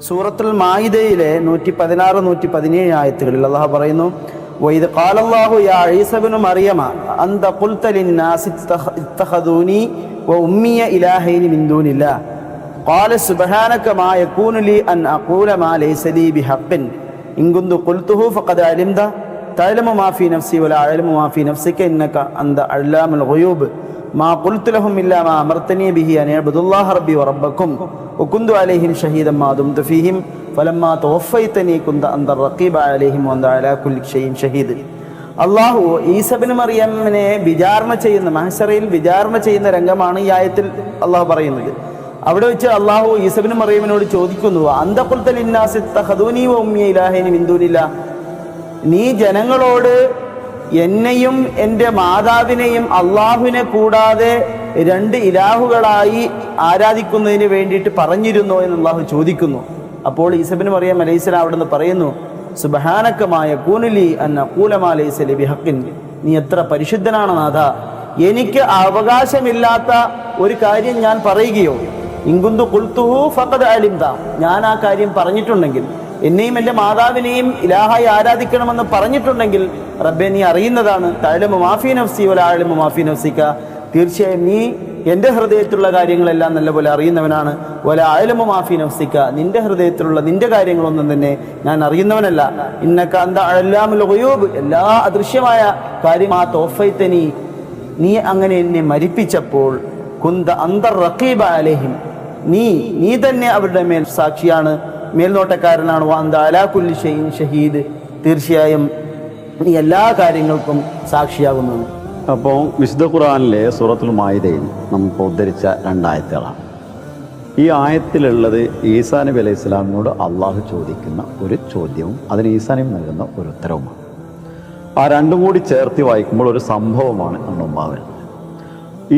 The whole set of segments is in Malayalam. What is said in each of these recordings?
സൂറത്തുൽ മാഇദയിലെ 116, 117 ആയത്തുകളിൽ അല്ലാഹു പറയുന്നു, വഇദ് ഖാലല്ലാഹു യാ ഈസ ഇബ്നു മറിയമ അന്ത ഖുൽത ലിന്നാസി ഇത്തഖദൂനി വഉമ്മിയ ഇലാഹൈനി മിൻ ദൂനില്ലാഹ് ഖാല സുബ്ഹാനക മാ യകൂനു ലി അൻ അഖൂല മാ ലൈസ ലി ബിഹഖ്ൻ ഇൻ കുന്തു ഖുൽതുഹു ഫഖദ് അലിംത തഅലമു മാ ഫീ നഫ്സി വലാ അഅലമു മാ ഫീ നഫ്സിക ഇന്നക അന്ത അല്ലാമുൽ ഗുയൂബ് മാ ഖുൽതു ലഹും ഇല്ലാ മാ അമർതനി ബിഹി അൻ അഅ്ബുദുല്ലാഹ റബ്ബി വറബ്ബക്കും വകുന്തു അലൈഹിം ഷഹീദൻ മാ ദുംതു ഫീഹിം ഫലമ്മാ തവഫൈതനി കുന്ത അന്ത റഖീബ അലൈഹിം വഅന്ത അലാ കുല്ലി ഷൈഇൻ ഷഹീദ്. അല്ലാഹു ഈസ ഇബ്നു മറിയമിനെ വിചാരണ ചെയ്യുന്ന, മഹ്ശറയിൽ വിചാരണ ചെയ്യുന്ന രംഗമാണ് ഈ ആയത്തിൽ അല്ലാഹു പറയുന്നത്. അവിടെ വെച്ച് അല്ലാഹു ഈസ ഇബ്നു മറിയമിനോട് ചോദിക്കുന്നു, അന്ത ഖുൽത ലിന്നാസി ഇത്തഖദൂനി വഉമ്മിയ ഇലാഹൈനി മിൻ ദൂനില്ലാഹ്, നീ ജനങ്ങളോട് എന്നെയും എൻ്റെ മാതാവിനെയും അള്ളാഹുവിനെ കൂടാതെ രണ്ട് ഇലാഹുകളായി ആരാധിക്കുന്നതിന് വേണ്ടിയിട്ട് പറഞ്ഞിരുന്നോ എന്ന് അള്ളാഹു ചോദിക്കുന്നു. അപ്പോൾ ഈസ ഇബ്നു മറിയം അലൈഹിസ്സലാം അവിടെ നിന്ന് പറയുന്നു, സുബ്ഹാനക മാ യകൂനു ലി അൻ അഖൂല മാ ലൈസ ലി ബിഹഖ്ൻ, നീ എത്ര പരിശുദ്ധനാണ് നാഥ, എനിക്ക് അവകാശമില്ലാത്ത ഒരു കാര്യം ഞാൻ പറയുകയോ, ഇൻ കുന്തു ഖുൽതുഹു ഫഖദ് അലിംത, ഞാൻ ആ കാര്യം പറഞ്ഞിട്ടുണ്ടെങ്കിൽ, എന്നെയും എൻ്റെ മാതാവിനെയും ഇലാഹായി ആരാധിക്കണമെന്ന് പറഞ്ഞിട്ടുണ്ടെങ്കിൽ റബ്ബേ നീ അറിയുന്നതാണ്. തഅലമു മാ ഫീ നഫ്സി വലാ അഅലമു മാ ഫീ നഫ്സിക, തീർച്ചയായും നീ എൻ്റെ ഹൃദയത്തിലുള്ള കാര്യങ്ങളെല്ലാം നല്ലപോലെ അറിയുന്നവനാണ്. വലാ അഅലമു മാ ഫീ നഫ്സിക, നിന്റെ ഹൃദയത്തിലുള്ള നിന്റെ കാര്യങ്ങളൊന്നും തന്നെ ഞാൻ അറിയുന്നവനല്ല. ഇന്നക അന്ത അല്ലാമുൽ ഗുയൂബ്, എല്ലാ അദൃശ്യമായ കാര്യം ആ തൗഫൈതനി, നീ അങ്ങനെ എന്നെ മരിപ്പിച്ചപ്പോൾ, കുന്ത അന്ത റഖീബ അലൈഹിം, നീ തന്നെ അവരുടെ മേൽ സാക്ഷിയാണ്, മേൽനോട്ടക്കാരനാണ്. വഅന്ത അലാ കുല്ലി ഷൈഇൻ ഷഹീദ്, തീർച്ചയായും നീ എല്ലാ കാര്യങ്ങൾക്കും സാക്ഷിയാകുന്നു. അപ്പോൾ വിശുദ്ധ ഖുർആനിലെ സൂറത്തുൽ മാഇദയിൽ നമുക്ക് ഉദ്ധരിച്ച രണ്ടായത്തുകളാണ്. ഈ ആയത്തിലുള്ളത് ഈസാ നബി അലൈഹി സ്വലാമിനോട് അള്ളാഹു ചോദിക്കുന്ന ഒരു ചോദ്യവും അതിന് ഈസാ നബി നൽകുന്ന ഒരു ഉത്തരവുമാണ്. ആ രണ്ടും കൂടി ചേർത്ത് വായിക്കുമ്പോൾ ഒരു സംഭവമാണ് നമ്മുടെ മുമ്പാവുന്നത്.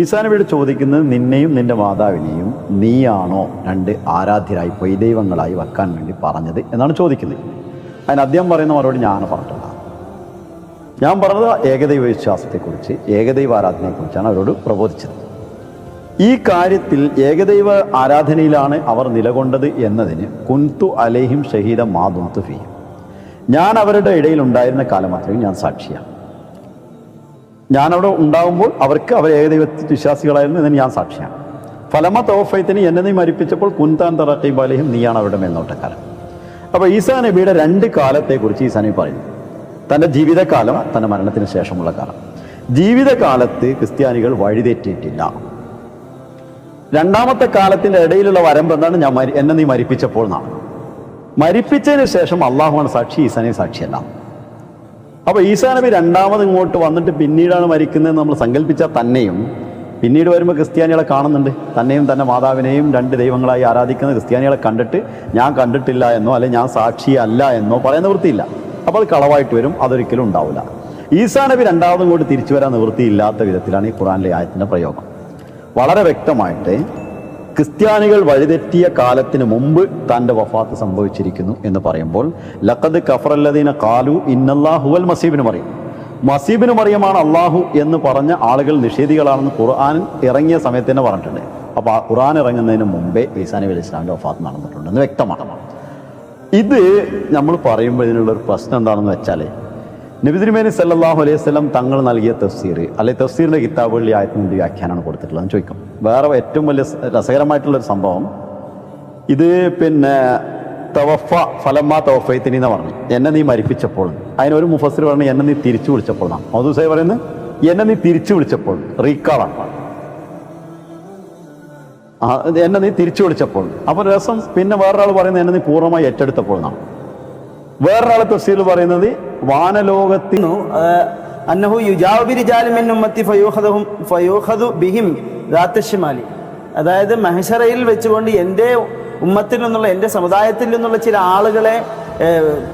ഈസാ നബിയോട് ചോദിക്കുന്നത്, നിന്നെയും നിന്റെ മാതാവിനെയും നീയാണോ രണ്ട് ആരാധ്യരായി പൊയ്ദൈവങ്ങളായി വെക്കാൻ വേണ്ടി പറഞ്ഞത് എന്നാണ് ചോദിക്കുന്നത്. അതിന് അദ്ദേഹം പറയുന്ന മറുപടി ഞാൻ പറഞ്ഞിട്ടില്ല. ഞാൻ പറഞ്ഞത് ഏകദൈവ വിശ്വാസത്തെക്കുറിച്ച്, ഏകദൈവ ആരാധനയെക്കുറിച്ചാണ് അവരോട് പ്രബോധിച്ചത്. ഈ കാര്യത്തിൽ ഏകദൈവ ആരാധനയിലാണ് അവർ നിലകൊണ്ടത് എന്നതിന് കുന്തു അലൈഹിം ഷഹീദ മാ ദുംതു ഫീഹിം, ഞാൻ അവരുടെ ഇടയിൽ ഉണ്ടായിരുന്ന കാലം അത്രയും ഞാൻ സാക്ഷിയാണ്. ഞാനവിടെ ഉണ്ടാകുമ്പോൾ അവർക്ക് അവർ ഏകദൈവ വിശ്വാസികളായിരുന്നു എന്നതിന് ഞാൻ സാക്ഷിയാണ്. ഫലമ തൗഫൈതനി, എന്നെ നീ മരിപ്പിച്ചപ്പോൾ കുന്താൻ റഖീബ അലൈഹിം, നീയാണ് അവരുടെ മേൽനോട്ടക്കാരൻ. അപ്പോൾ ഈസാ നബിയുടെ രണ്ട് കാലത്തെക്കുറിച്ച് ഈസാ നബി പറയുന്നു. തൻ്റെ ജീവിതകാലം, തൻ്റെ മരണത്തിന് ശേഷമുള്ള കാലം. ജീവിതകാലത്ത് ക്രിസ്ത്യാനികൾ വഴിതെറ്റിയിട്ടില്ല. രണ്ടാമത്തെ കാലത്തിൻ്റെ ഇടയിലുള്ള വരമ്പ് എന്താണ്? എന്നെ നീ മരിപ്പിച്ചപ്പോൾ എന്നാണ്. മരിപ്പിച്ചതിന് ശേഷം അള്ളാഹുവാണ് സാക്ഷി, ഈസാ നബി സാക്ഷിയല്ല. അപ്പോൾ ഈസാ നബി രണ്ടാമത് ഇങ്ങോട്ട് വന്നിട്ട് പിന്നീടാണ് മരിക്കുന്നതെന്ന് നമ്മൾ സങ്കല്പിച്ചാൽ തന്നെയും, പിന്നീട് വരുമ്പോൾ ക്രിസ്ത്യാനികളെ കാണുന്നുണ്ട്, തന്നെയും തൻ്റെ മാതാവിനെയും രണ്ട് ദൈവങ്ങളായി ആരാധിക്കുന്ന ക്രിസ്ത്യാനികളെ കണ്ടിട്ട് ഞാൻ കണ്ടിട്ടില്ല എന്നോ അല്ലെങ്കിൽ ഞാൻ സാക്ഷിയല്ല എന്നോ പറയാൻ നിവൃത്തിയില്ല. അപ്പോൾ അത് കളവായിട്ട് വരും, അതൊരിക്കലും ഉണ്ടാവില്ല. ഈസാ നബി രണ്ടാമതും കൂടി തിരിച്ചു വരാൻ നിവൃത്തിയില്ലാത്ത വിധത്തിലാണ് ഈ ഖുർആനിലെ ആയത്തിൻ്റെ പ്രയോഗം. വളരെ വ്യക്തമായിട്ട് ക്രിസ്ത്യാനികൾ വഴിതെറ്റിയ കാലത്തിന് മുമ്പ് തൻ്റെ വഫാത്ത് സംഭവിച്ചിരിക്കുന്നു എന്ന് പറയുമ്പോൾ, ലഖദ് കഫറല്ലദീന ഖാലു ഇന്നല്ലാഹു ഹുവൽ മസീബിനു മറിയം, മസീബിനു മറിയമാണ് അള്ളാഹു എന്ന് പറഞ്ഞ ആളുകൾ നിഷേധികളാണെന്ന് ഖുർആൻ ഇറങ്ങിയ സമയത്ത് തന്നെ പറഞ്ഞിട്ടുണ്ട്. അപ്പോൾ ആ ഖുർആൻ ഇറങ്ങുന്നതിന് മുമ്പേ ഈസാ നബി അലൈഹി സ്വലാമിൻ്റെ വഫാത്ത് നടന്നിട്ടുണ്ടെന്ന് വ്യക്തമാണ്. ഇത് നമ്മൾ പറയുമ്പോൾ ഇതിനുള്ളൊരു പ്രശ്നം എന്താണെന്ന് വെച്ചാൽ, നബി തിരുമേനി സല്ലല്ലാഹു അലൈഹി വസല്ലം തങ്ങൾ നൽകിയ തഫ്സീർ അല്ലെങ്കിൽ തഫ്സീറിൻ്റെ കിതാബുകളിൽ ഈ ആയത്തിന് വ്യാഖ്യാനമാണ് കൊടുത്തിട്ടുള്ളതെന്ന് ചോദിക്കും. വേറെ ഏറ്റവും വലിയ രസകരമായിട്ടുള്ളൊരു സംഭവം, ഇത് തവഫ ഫലമ്മാ തവഫൈതനി എന്ന് പറഞ്ഞു, എന്നെ നീ മരിപ്പിച്ചപ്പോൾ. അതിനൊരു മുഫസ്സിർ പറഞ്ഞു എന്നെ നീ തിരിച്ചു വിളിച്ചപ്പോൾ എന്നാണ്. മൗദൂദ് സാഹിബ് പറയുന്നത് എന്നെ നീ തിരിച്ചു വിളിച്ചപ്പോൾ, റീക്കാളാണ്, എന്നെ നീ തിരിച്ചു വിളിച്ചപ്പോൾ. അപ്പോൾ രസം, പിന്നെ വേറൊരാൾ പറയുന്നത് എന്നെ നീ പൂർണ്ണമായി ഏറ്റെടുത്തപ്പോൾ എന്നാണ്. വേറൊരാൾ തഫ്സീറിൽ പറയുന്നത് വാനലോകത്തിൽ അന്നഹു യുജാഉ ബിരിജാലിൻ മിൻ ഉമ്മത്തി ഫയൂഖദു ബിഹിം ദാത്ത ശിമാലി, അതായത് മഹ്ശറയിൽ വെച്ചുകൊണ്ട് എൻ്റെ ഉമ്മത്തിൽ നിന്നുള്ള, എൻ്റെ സമുദായത്തിൽ നിന്നുള്ള ചില ആളുകളെ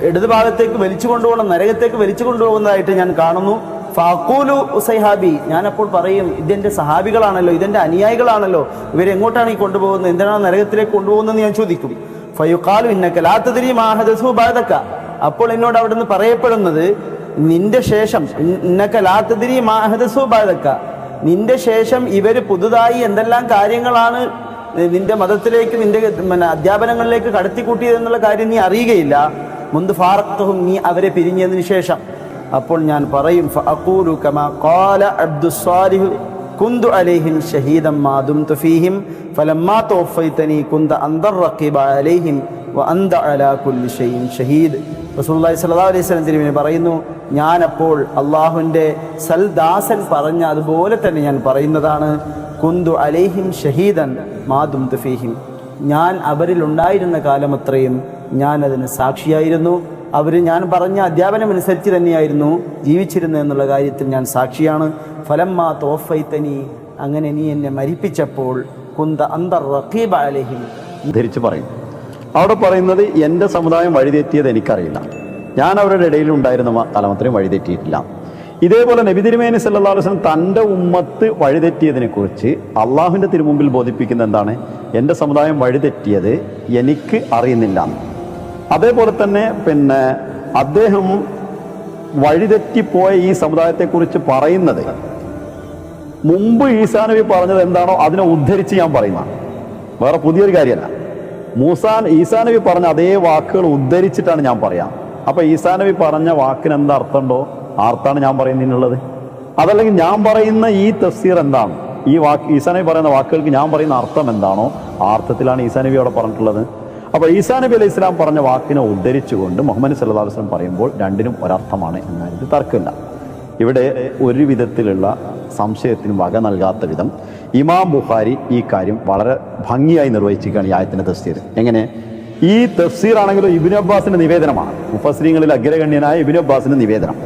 ഇടതുഭാഗത്തേക്ക് വലിച്ചു കൊണ്ടുപോകണം, നരകത്തേക്ക് വലിച്ചു കൊണ്ടുപോകുന്നതായിട്ട് ഞാൻ കാണുന്നു. ഫാഖൂലു ഉസൈഹാബി, ഞാനപ്പോൾ പറയും ഇതെൻ്റെ സഹാബികളാണല്ലോ, ഇതെൻ്റെ അനുയായികളാണല്ലോ, ഇവരെങ്ങോട്ടാണ് ഈ കൊണ്ടുപോകുന്നത്, എന്തിനാണ് നരകത്തിലേക്ക് കൊണ്ടുപോകുന്നതെന്ന് ഞാൻ ചോദിക്കും. ഫയുഖാലു ഇന്നക ലാ തദ്രി മാ ഹദസു ബഅദക, അപ്പോൾ എന്നോട് അവിടുന്ന് പറയപ്പെടുന്നത് നിന്റെ ശേഷം, ഇന്നക ലാ തദ്രി മാ ഹദസു ബഅദക, നിന്റെ ശേഷം ഇവർ പുതുതായി എന്തെല്ലാം കാര്യങ്ങളാണ് നിന്റെ മതത്തിലേക്ക് നിന്റെ അധ്യാപനങ്ങളിലേക്ക് കടത്തിക്കൂട്ടിയതെന്നുള്ള കാര്യം നീ അറിയുകയില്ല. മുന്ത് ഫാറഖ്തുഹും, നീ അവരെ പിരിഞ്ഞതിന് ശേഷം. അപ്പോൾ ഞാൻ പറയും ഫഅഖൂലു കമാ ഖാല അബ്ദുസ്സാലിഹ് കുന്തു അലൈഹിം ഷഹീദൻ മാ ദുംതു ഫീഹിം ഫലമ്മാ തവഫൈതനി കുന്ത അൻദർ റഖീബ അലൈഹിം വഅൻത അലാ കുല്ലി ഷൈഇൻ ഷഹീദ്. റസൂലുള്ളാഹി സ്വല്ലല്ലാഹു അലൈഹി വസല്ലം തിരുമേനി പറയുന്നു, ഞാനപ്പോൾ അള്ളാഹുവിൻ്റെ സൽദാസൻ പറഞ്ഞ അതുപോലെ തന്നെ ഞാൻ പറയുന്നതാണ്, കുന്തു അലൈഹിം ഷഹീദൻ മാ ദുംതു ഫീഹിം, ഞാൻ അവരിലുണ്ടായിരുന്ന കാലമത്രയും ഞാൻ അതിന് സാക്ഷിയായിരുന്നു. ഞാൻ പറഞ്ഞ അധ്യാപനമനുസരിച്ച് തന്നെയായിരുന്നു ജീവിച്ചിരുന്നത് എന്നുള്ള കാര്യത്തിൽ ഞാൻ സാക്ഷിയാണ്. ഫലമ്മാ തവഫൈതനി, അങ്ങനെ നീ എന്നെ മരിപ്പിച്ചപ്പോൾ കുന്ത അൻദർ റഖീബ അലൈഹിം ധരിച്ച് പറയും. അവിടെ പറയുന്നത് എൻ്റെ സമുദായം വഴിതെറ്റിയത് എനിക്കറിയില്ല, ഞാൻ അവരുടെ ഇടയിൽ ഉണ്ടായിരുന്ന കാലമത്രയും വഴിതെറ്റിയിട്ടില്ല. ഇതേപോലെ നബി തിരുമേനി സല്ലല്ലാഹു അലൈഹി വസല്ലം തൻ്റെ ഉമ്മത്ത് വഴിതെറ്റിയതിനെ കുറിച്ച് അള്ളാഹുവിൻ്റെ തിരുമുമ്പിൽ ബോധിപ്പിക്കുന്ന എന്താണ്? എൻ്റെ സമുദായം വഴിതെറ്റിയത് എനിക്ക് അറിയുന്നില്ല. അതേപോലെ തന്നെ അദ്ദേഹം വഴിതെറ്റിപ്പോയ ഈ സമുദായത്തെക്കുറിച്ച് പറയുന്നത് മുമ്പ് ഈസാ നബി പറഞ്ഞത് എന്താണോ അതിനെ ഉദ്ധരിച്ച് ഞാൻ പറയുന്നതാണ്, വേറെ പുതിയൊരു കാര്യമല്ല. ഈസാ നബി പറഞ്ഞ അതേ വാക്കുകൾ ഉദ്ധരിച്ചിട്ടാണ് ഞാൻ പറയാം. അപ്പൊ ഈസാ നബി പറഞ്ഞ വാക്കിന് എന്താ അർത്ഥമുണ്ടോ ആ അർത്ഥമാണ് ഞാൻ പറയുന്നതിനുള്ളത്. അതല്ലെങ്കിൽ ഞാൻ പറയുന്ന ഈ തഫ്സീർ എന്താണ്, ഈ ഈസാ നബി പറയുന്ന വാക്കുകൾക്ക് ഞാൻ പറയുന്ന അർത്ഥം എന്താണോ ആ അർത്ഥത്തിലാണ് ഈസാ നബി അവിടെ പറഞ്ഞിട്ടുള്ളത്. അപ്പൊ ഈസാ നബി അലൈഹി ഇസ്ലാം പറഞ്ഞ വാക്കിനെ ഉദ്ധരിച്ചുകൊണ്ട് മുഹമ്മദ് സല്ലല്ലാഹു അലൈഹി വസല്ലം പറയുമ്പോൾ രണ്ടിനും ഒരർത്ഥമാണ് എന്നതിൽ തർക്കമില്ല. ഇവിടെ ഒരു വിധത്തിലുള്ള സംശയത്തിന് വക നൽകാത്ത വിധം ഇമാം ബുഖാരി ഈ കാര്യം വളരെ ഭംഗിയായി നിർവഹിച്ചിരിക്കുകയാണ് ഈ ആയത്തിന്റെ തഫ്സീർ. എങ്ങനെ? ഈ തഫ്സീർ ആണെങ്കിലും ഇബ്നു അബ്ബാസിന്റെ നിവേദനമാണ്, മുഫസ്സിരീങ്ങളിൽ അഗ്രഗണ്യനായ ഇബ്നു അബ്ബാസിന്റെ നിവേദനം.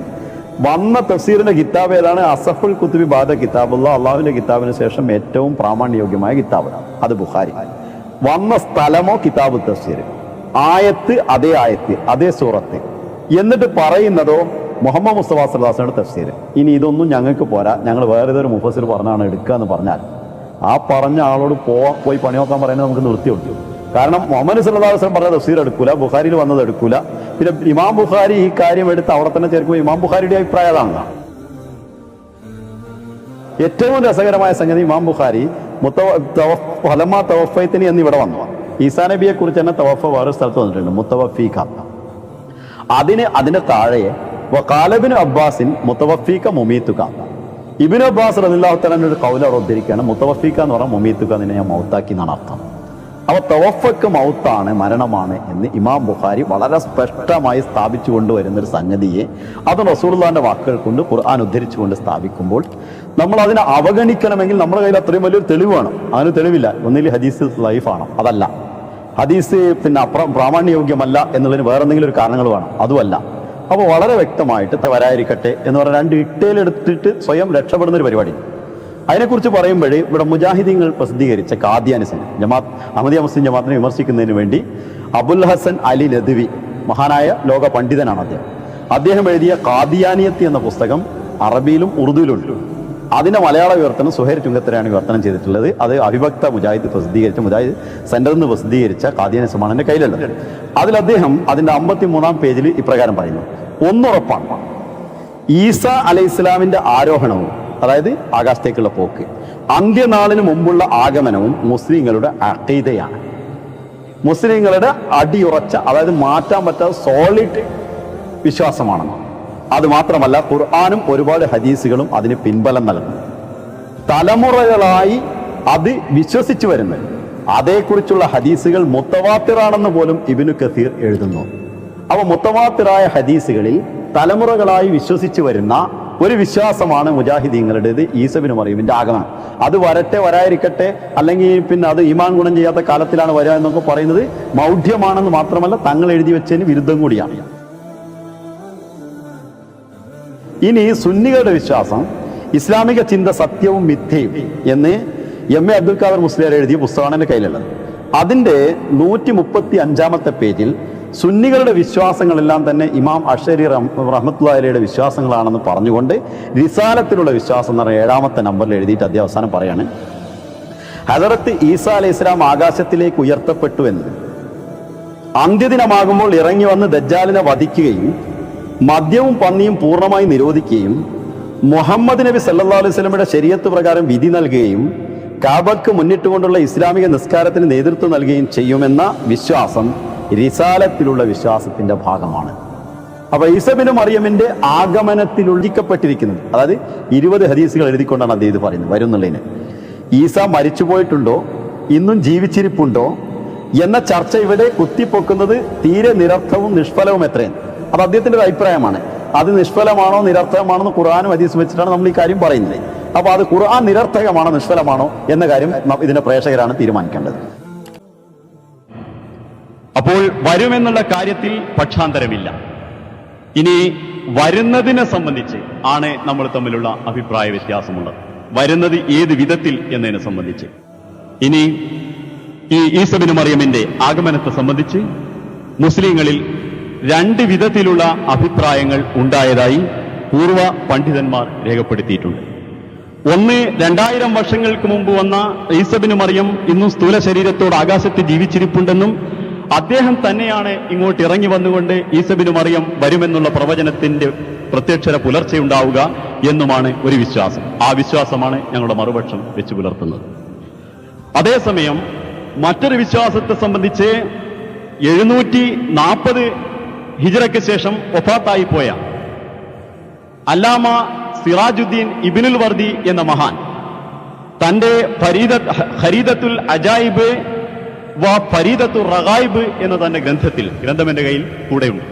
വന്ന തഫ്സീറിന്റെ കിതാബ് ഏതാണ്? അസഫുൽ കുത്തുബി ബാദ കിതാബുല്ലാഹ്, അള്ളാഹുവിന്റെ കിതാബിന് ശേഷം ഏറ്റവും പ്രാമാണ്യയോഗ്യമായ കിതാബ്, അത് ബുഖാരി. വന്ന സ്ഥലമോ കിതാബ് തഫ്സീർ, ആയത്ത് അതേ സൂറത്ത്, എന്നിട്ട് പറയുന്നതോ മുഹമ്മദ് മുസ്തഫ സല്ലല്ലാഹു അലൈഹി വസല്ലം തഫ്സീർ. ഇനി ഇതൊന്നും ഞങ്ങൾക്ക് പോരാ, ഞങ്ങൾ വേറെ ഏതൊരു മുഫസ്സിർ പറഞ്ഞാണ് എടുക്കുക എന്ന് പറഞ്ഞാൽ ആ പറഞ്ഞ ആളോട് പോയി പണി നോക്കാൻ പറയുന്നത് നമുക്ക് നിർത്തി കൊടുക്കും. കാരണം മുഹമ്മദ് സല്ലല്ലാഹു അലൈഹി വസല്ലം പറഞ്ഞ തഫ്സീർ എടുക്കൂല, ബുഖാരിയിൽ വന്നത് എടുക്കൂല. പിന്നെ ഇമാം ബുഖാരി ഈ കാര്യം എടുത്ത് അവിടെ തന്നെ ചേർക്കുമ്പോൾ ഇമാം ബുഖാരിയുടെ അഭിപ്രായം അതാണ്. ഏറ്റവും രസകരമായ സംഗതി, ഇമാം ബുഖാരി ഫലമാ തവഫൈതനി എന്നിവിടെ വന്നു. ഈസാ നബിയെ കുറിച്ച് തന്നെ തവഫ വേറെ സ്ഥലത്ത് വന്നിട്ടുണ്ട്, മുത്തവഫീക. അതിന്റെ താഴെ വഖാലബിൻ അബ്ബാസിൻ മുത്തവഫീക മുമീത്തുക. ഇബ്നു അബ്ബാസ് റളിയല്ലാഹു തആല ഒരു ഖൗല ഉദ്ധരിക്കുകയാണ്, മുത്തവഫീക എന്ന് പറഞ്ഞാൽ മുമീത്തുക നിന്നെ ഞാൻ മൗത്താക്കി എന്നാണ് അർത്ഥം. അപ്പൊ തവഫക്ക് മൗത്താണ്, മരണമാണ് എന്ന് ഇമാം ബുഖാരി വളരെ സ്പഷ്ടമായി സ്ഥാപിച്ചു കൊണ്ടുവരുന്നൊരു സംഗതിയെ അത് റസൂലുള്ളാഹിന്റെ വാക്കുകൾ കൊണ്ട് ഖുർആൻ ഉദ്ധരിച്ചുകൊണ്ട് സ്ഥാപിക്കുമ്പോൾ നമ്മൾ അതിനെ അവഗണിക്കണമെങ്കിൽ നമ്മുടെ കയ്യിൽ അത്രയും വലിയൊരു തെളിവ് വേണം. അതിന് തെളിവില്ല. ഒന്നിൽ ഹദീസ് ലൈഫാണ്, അതല്ല. ഹദീസ് പ്രാമാണ്യയോഗ്യമല്ല എന്നുള്ളതിന് വേറെ എന്തെങ്കിലും ഒരു കാരണങ്ങൾ വേണം, അതുമല്ല. അപ്പോൾ വളരെ വ്യക്തമായിട്ട് വരാതിരിക്കട്ടെ എന്ന് പറഞ്ഞ രണ്ട് ഇട്ടയിലെടുത്തിട്ട് സ്വയം രക്ഷപ്പെടുന്ന ഒരു പരിപാടി. അതിനെക്കുറിച്ച് പറയുമ്പോഴേ ഇവിടെ മുജാഹിദീങ്ങൾ പ്രസിദ്ധീകരിച്ച ഖാദിയാനിസം, അഹമ്മദിയ മുസ്ലിം ജമാഅത്തിനെ വിമർശിക്കുന്നതിന് വേണ്ടി അബുൽ ഹസൻ അലി നദ്വി, മഹാനായ ലോക പണ്ഡിതനാണ് അദ്ദേഹം എഴുതിയ ഖാദിയാനിയത്ത് എന്ന പുസ്തകം അറബിയിലും ഉറുദുവിലും ഉണ്ട്. അതിന്റെ മലയാള വിവർത്തനം സുഹൈർ ചുങ്കത്തരയാണ് വിവർത്തനം ചെയ്തിട്ടുള്ളത്. അത് അവിഭക്ത മുജാഹിദ് പ്രസിദ്ധീകരിച്ച, മുജാഹിദ് സെന്ററിൽ നിന്ന് പ്രസിദ്ധീകരിച്ച ഖാദിയാനിസമാണ് എൻ്റെ കയ്യിലുള്ളത്. അതിൽ അദ്ദേഹം അതിന്റെ 53-ാം പേജിൽ ഇപ്രകാരം പറയുന്നു: ഒന്നുറപ്പാണ്, ഈസാ അലൈഹി ഇസ്ലാമിന്റെ ആരോഹണവും, അതായത് ആകാശത്തേക്കുള്ള പോക്ക്, അന്ത്യനാളിന് മുമ്പുള്ള ആഗമനവും മുസ്ലിങ്ങളുടെ അഖീദയാണ്. മുസ്ലിങ്ങളുടെ അടിയുറച്ച, അതായത് മാറ്റാൻ പറ്റാത്ത സോളിഡ് വിശ്വാസമാണ്. അത് മാത്രമല്ല, ഖുർആനും ഒരുപാട് ഹദീസുകളും അതിന് പിൻബലം നൽകുന്നു. തലമുറകളായി അത് വിശ്വസിച്ചു വരുന്നത്, അതേക്കുറിച്ചുള്ള ഹദീസുകൾ മുത്തവാത്തിറാണെന്ന് പോലും ഇബ്നു കസീർ എഴുതുന്നു. അപ്പോൾ മുത്തവാത്തിറായ ഹദീസുകളിൽ തലമുറകളായി വിശ്വസിച്ചു വരുന്ന ഒരു വിശ്വാസമാണ് മുജാഹിദീങ്ങളുടേത്. ഈസ ഇബ്നു മറിയമിന്റെ ആഗമനം അത് വരട്ടെ വരാതിരിക്കട്ടെ, അല്ലെങ്കിൽ അത് ഈമാൻ ഗുണം ചെയ്യാത്ത കാലത്തിലാണ് വരിക എന്നൊക്കെ പറയുന്നത് മൗഢ്യമാണെന്ന് മാത്രമല്ല തങ്ങൾ എഴുതി വെച്ചതിന് വിരുദ്ധം കൂടിയാണ്. ഇനി സുന്നികളുടെ വിശ്വാസം, ഇസ്ലാമിക ചിന്ത സത്യവും മിഥ്യയും എന്ന് എം.എ. അബ്ദുൽ ഖാദർ മുസ്ലിയാർ എഴുതിയ പുസ്തകമാണ് എൻ്റെ കയ്യിലുള്ളത്. അതിൻ്റെ 135-ാമത്തെ പേജിൽ സുന്നികളുടെ വിശ്വാസങ്ങളെല്ലാം തന്നെ ഇമാം അശ്ശരി റഹ്മത്തുള്ളാഹി അലൈഹിയുടെ വിശ്വാസങ്ങളാണെന്ന് പറഞ്ഞുകൊണ്ട് റിസാലത്തിലുള്ള വിശ്വാസം എന്ന് പറഞ്ഞ 7-ാമത്തെ നമ്പറിൽ എഴുതിയിട്ട് അദ്ദേഹം അവസാനം പറയാണ്: ഹദറത്ത് ഈസാ അലൈഹി ഇസ്ലാം ആകാശത്തിലേക്ക് ഉയർത്തപ്പെട്ടു എന്ന്, അന്ത്യദിനമാകുമ്പോൾ ഇറങ്ങി വന്ന് ദജ്ജാലിനെ വധിക്കുകയും മദ്യവും പന്നിയും പൂർണ്ണമായി നിരോധിക്കുകയും മുഹമ്മദ് നബി സല്ലല്ലാഹു അലൈഹി വസല്ലമയുടെ ശരീഅത്ത് പ്രകാരം വിധി നൽകുകയും കാബക്ക് മുന്നിട്ടുകൊണ്ടുള്ള ഇസ്ലാമിക നിസ്കാരത്തിന് നേതൃത്വം നൽകുകയും ചെയ്യുമെന്ന വിശ്വാസം റിസാലത്തിലുള്ള വിശ്വാസത്തിന്റെ ഭാഗമാണ്. അപ്പൊ ഈസാ ഇബ്നു മറിയമിന്റെ ആഗമനത്തിൽ ഉൾജിക്കപ്പെട്ടിരിക്കുന്നത്, അതായത് 20 ഹദീസുകൾ എഴുതിക്കൊണ്ടാണ് അദ്ദേഹം ഇത് പറയുന്നത് വരുന്നുള്ളതിന്. ഈസാ മരിച്ചുപോയിട്ടുണ്ടോ, ഇന്നും ജീവിച്ചിരിപ്പുണ്ടോ എന്ന ചർച്ച ഇവിടെ കുത്തിപ്പൊക്കുന്നത് തീരെ നിരർത്ഥവും നിഷ്ഫലവും എത്രയും. അത് അദ്ദേഹത്തിന്റെ ഒരു അഭിപ്രായമാണ്. അത് നിഷ്ഫലമാണോ നിരർത്ഥകമാണോ എന്ന് ഖുർആനും ഹദീസും വെച്ചിട്ടാണ് നമ്മൾ ഈ കാര്യം പറയുന്നത്. അപ്പൊ അത് ഖുർആൻ നിരർത്ഥകമാണോ നിഷ്ഫലമാണോ എന്ന കാര്യം ഇതിന്റെ പ്രേക്ഷകരാണ് തീരുമാനിക്കേണ്ടത്. അപ്പോൾ വരുമെന്നുള്ള കാര്യത്തിൽ പക്ഷാന്തരമില്ല. ഇനി വരുന്നതിനെ സംബന്ധിച്ച് ആണ് നമ്മൾ തമ്മിലുള്ള അഭിപ്രായ വ്യത്യാസമുള്ളത്. വരുന്നത് ഏത് വിധത്തിൽ എന്നതിനെ സംബന്ധിച്ച്. ഇനി ഈ ഈസാ ഇബ്നു മറിയമിന്റെ ആഗമനത്തെ സംബന്ധിച്ച് മുസ്ലിങ്ങളിൽ 2 വിധത്തിലുള്ള അഭിപ്രായങ്ങൾ ഉണ്ടായതായി പൂർവ്വ പണ്ഡിതന്മാർ രേഖപ്പെടുത്തിയിട്ടുണ്ട്. ഒന്ന്, 2000 വർഷങ്ങൾക്ക് മുമ്പ് വന്ന ഈസാ ഇബ്നു മറിയം ഇന്നും സ്ഥൂല ശരീരത്തോട് ആകാശത്ത് ജീവിച്ചിരിപ്പുണ്ടെന്നും അദ്ദേഹം തന്നെയാണ് ഇങ്ങോട്ട് ഇറങ്ങി വന്നുകൊണ്ട് ഈസാ ഇബ്നു മറിയം വരുമെന്നുള്ള പ്രവചനത്തിന്റെ പ്രത്യക്ഷത പുലർച്ചെ ഉണ്ടാവുക എന്നുമാണ് ഒരു വിശ്വാസം. ആ വിശ്വാസമാണ് ഞങ്ങളുടെ മറുപക്ഷം വെച്ചു പുലർത്തുന്നത്. അതേസമയം മറ്റൊരു വിശ്വാസത്തെ സംബന്ധിച്ച് 740 ഹിജ്റയ്ക്ക് ശേഷം വഫാത്തായി പോയ അല്ലാമ സിറാജുദ്ദീൻ ഇബ്നുൽ വർദി എന്ന മഹാൻ തന്റെ ഖരീദത്തുൽ അജായിബ് വ ഫരീദത്തുർ റഗായിബ് എന്ന തന്റെ ഗ്രന്ഥം എന്റെ കയ്യിൽ കൂടെയുണ്ട്.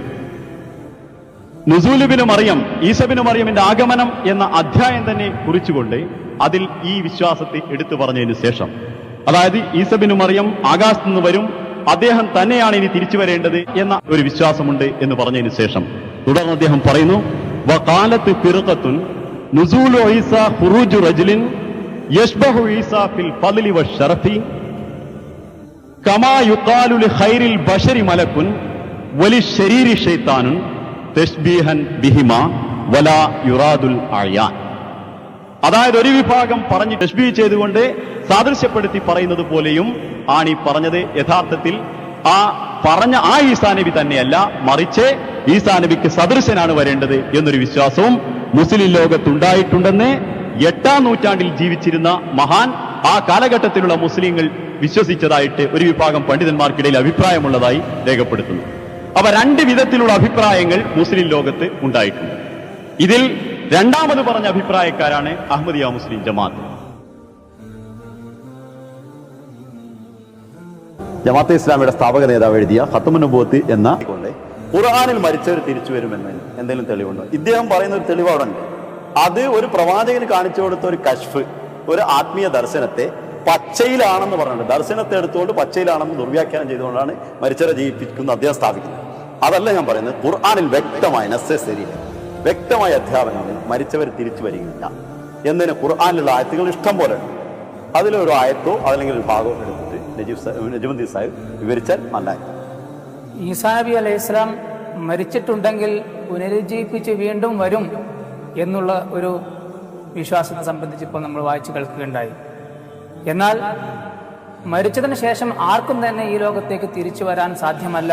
നുസൂൽ ഇബ്നു മറിയം, ഈസാ ഇബ്നു മറിയമിന്റെ ആഗമനം എന്ന അധ്യായം തന്നെ കുറിച്ചുകൊണ്ട് അതിൽ ഈ വിശ്വാസത്തെ എടുത്തു പറഞ്ഞതിന് ശേഷം, അതായത് ഈസാ ഇബ്നു മറിയം ആകാശത്ത് നിന്ന് വരും, അദ്ദേഹം തന്നെയാണ് ഇനി തിരിച്ചു വരേണ്ടത് എന്ന ഒരു വിശ്വാസമുണ്ട് എന്ന് പറഞ്ഞതിന് ശേഷം തുടർന്ന് അദ്ദേഹം പറയുന്നു, വഖാലത്ത് ഫിർഖത്തുൻ നുസൂലു ഈസാ ഖുറൂജു റജുലിൻ യശ്ബഹു ഈസാ ഫിൽ ഫദ്ലി വശറഫി കമാ യുഖാലു ലിഖൈറിൽ ബശരി മലക്കുൻ വലിശരീരി ശൈത്താനുൻ തശ്ബീഹൻ ബിഹിമാ വലാ യുറാദുൽ അയാൻ. അതായത് ഒരു വിഭാഗം പറഞ്ഞ് തശ്ബീഹ് ചെയ്തുകൊണ്ട് സാദൃശ്യപ്പെടുത്തി പറയുന്നത് പോലെയും ആണ് ഈ പറഞ്ഞത്. യഥാർത്ഥത്തിൽ ആ പറഞ്ഞ ആ ഈസാ നബി തന്നെയല്ല, മറിച്ച് ഈസാ നബിക്ക് സദൃശനാണ് വരേണ്ടത് എന്നൊരു വിശ്വാസവും മുസ്ലിം ലോകത്തുണ്ടായിട്ടുണ്ടെന്ന് 8ാം നൂറ്റാണ്ടിൽ ജീവിച്ചിരുന്ന മഹാൻ, ആ കാലഘട്ടത്തിലുള്ള മുസ്ലിങ്ങൾ വിശ്വസിച്ചതായിട്ട് ഒരു വിഭാഗം പണ്ഡിതന്മാർക്കിടയിൽ അഭിപ്രായമുള്ളതായി രേഖപ്പെടുത്തുന്നു. അവ 2 വിധത്തിലുള്ള അഭിപ്രായങ്ങൾ മുസ്ലിം ലോകത്ത് ഉണ്ടായിട്ടുണ്ട്. ഇതിൽ രണ്ടാമത് പറഞ്ഞ അഭിപ്രായക്കാരാണ് അഹ്മദിയ മുസ്ലിം ജമാഅത്ത്. ജമാഅത്തെ ഇസ്ലാമിയുടെ സ്ഥാപക നേതാവ് എഴുതിയ ഖത്മുൻ നുബുവത്ത് എന്ന ഖുർആനിൽ മരിച്ചവർ തിരിച്ചു വരുമെന്ന് എന്തെങ്കിലും തെളിവുണ്ടോ? ഇദ്ദേഹം പറയുന്ന ഒരു തെളിവ് അവിടെ ഉണ്ട്. അത് ഒരു പ്രവാചകന് കാണിച്ചു കൊടുത്ത ഒരു കശ്ഫ്, ഒരു ആത്മീയ ദർശനത്തെ പച്ചയിലാണെന്ന് പറഞ്ഞിട്ടുണ്ട്. ദർശനത്തെ എടുത്തുകൊണ്ട് പച്ചയിലാണെന്ന് ദുർവ്യാഖ്യാനം ചെയ്തുകൊണ്ടാണ് മരിച്ചവരെ ജീവിപ്പിക്കുന്ന അദ്ദേഹം സ്ഥാപിക്കുന്നത്. അതല്ല ഞാൻ പറയുന്നത്. ഖുർആനിൽ വ്യക്തമായ നെസസറി വ്യക്തമായ അധ്യാപനങ്ങളിൽ മരിച്ചവർ തിരിച്ചു വരികയില്ല എന്നതിന് ഖുർആനിലുള്ള ആയത്തുകൾ ഇഷ്ടം പോലെ ഉണ്ട്. അതിലൊരു ആയത്തോ അതല്ലെങ്കിൽ ഒരു ഭാഗമോ എടുത്തിട്ട് നജമുദ്ദീൻ സാഹിബ് വിവരിച്ചാൽ നല്ലതായി. ഈസാ നബി അലൈഹി ഇസ്ലാം മരിച്ചിട്ടുണ്ടെങ്കിൽ പുനരുജ്ജീവിപ്പിച്ച് വീണ്ടും വരും എന്നുള്ള ഒരു വിശ്വാസത്തെ സംബന്ധിച്ച് ഇപ്പോൾ നമ്മൾ വായിച്ചു കേൾക്കുകയുണ്ടായി. എന്നാൽ മരിച്ചതിന് ശേഷം ആർക്കും തന്നെ ഈ ലോകത്തേക്ക് തിരിച്ചു വരാൻ സാധ്യമല്ല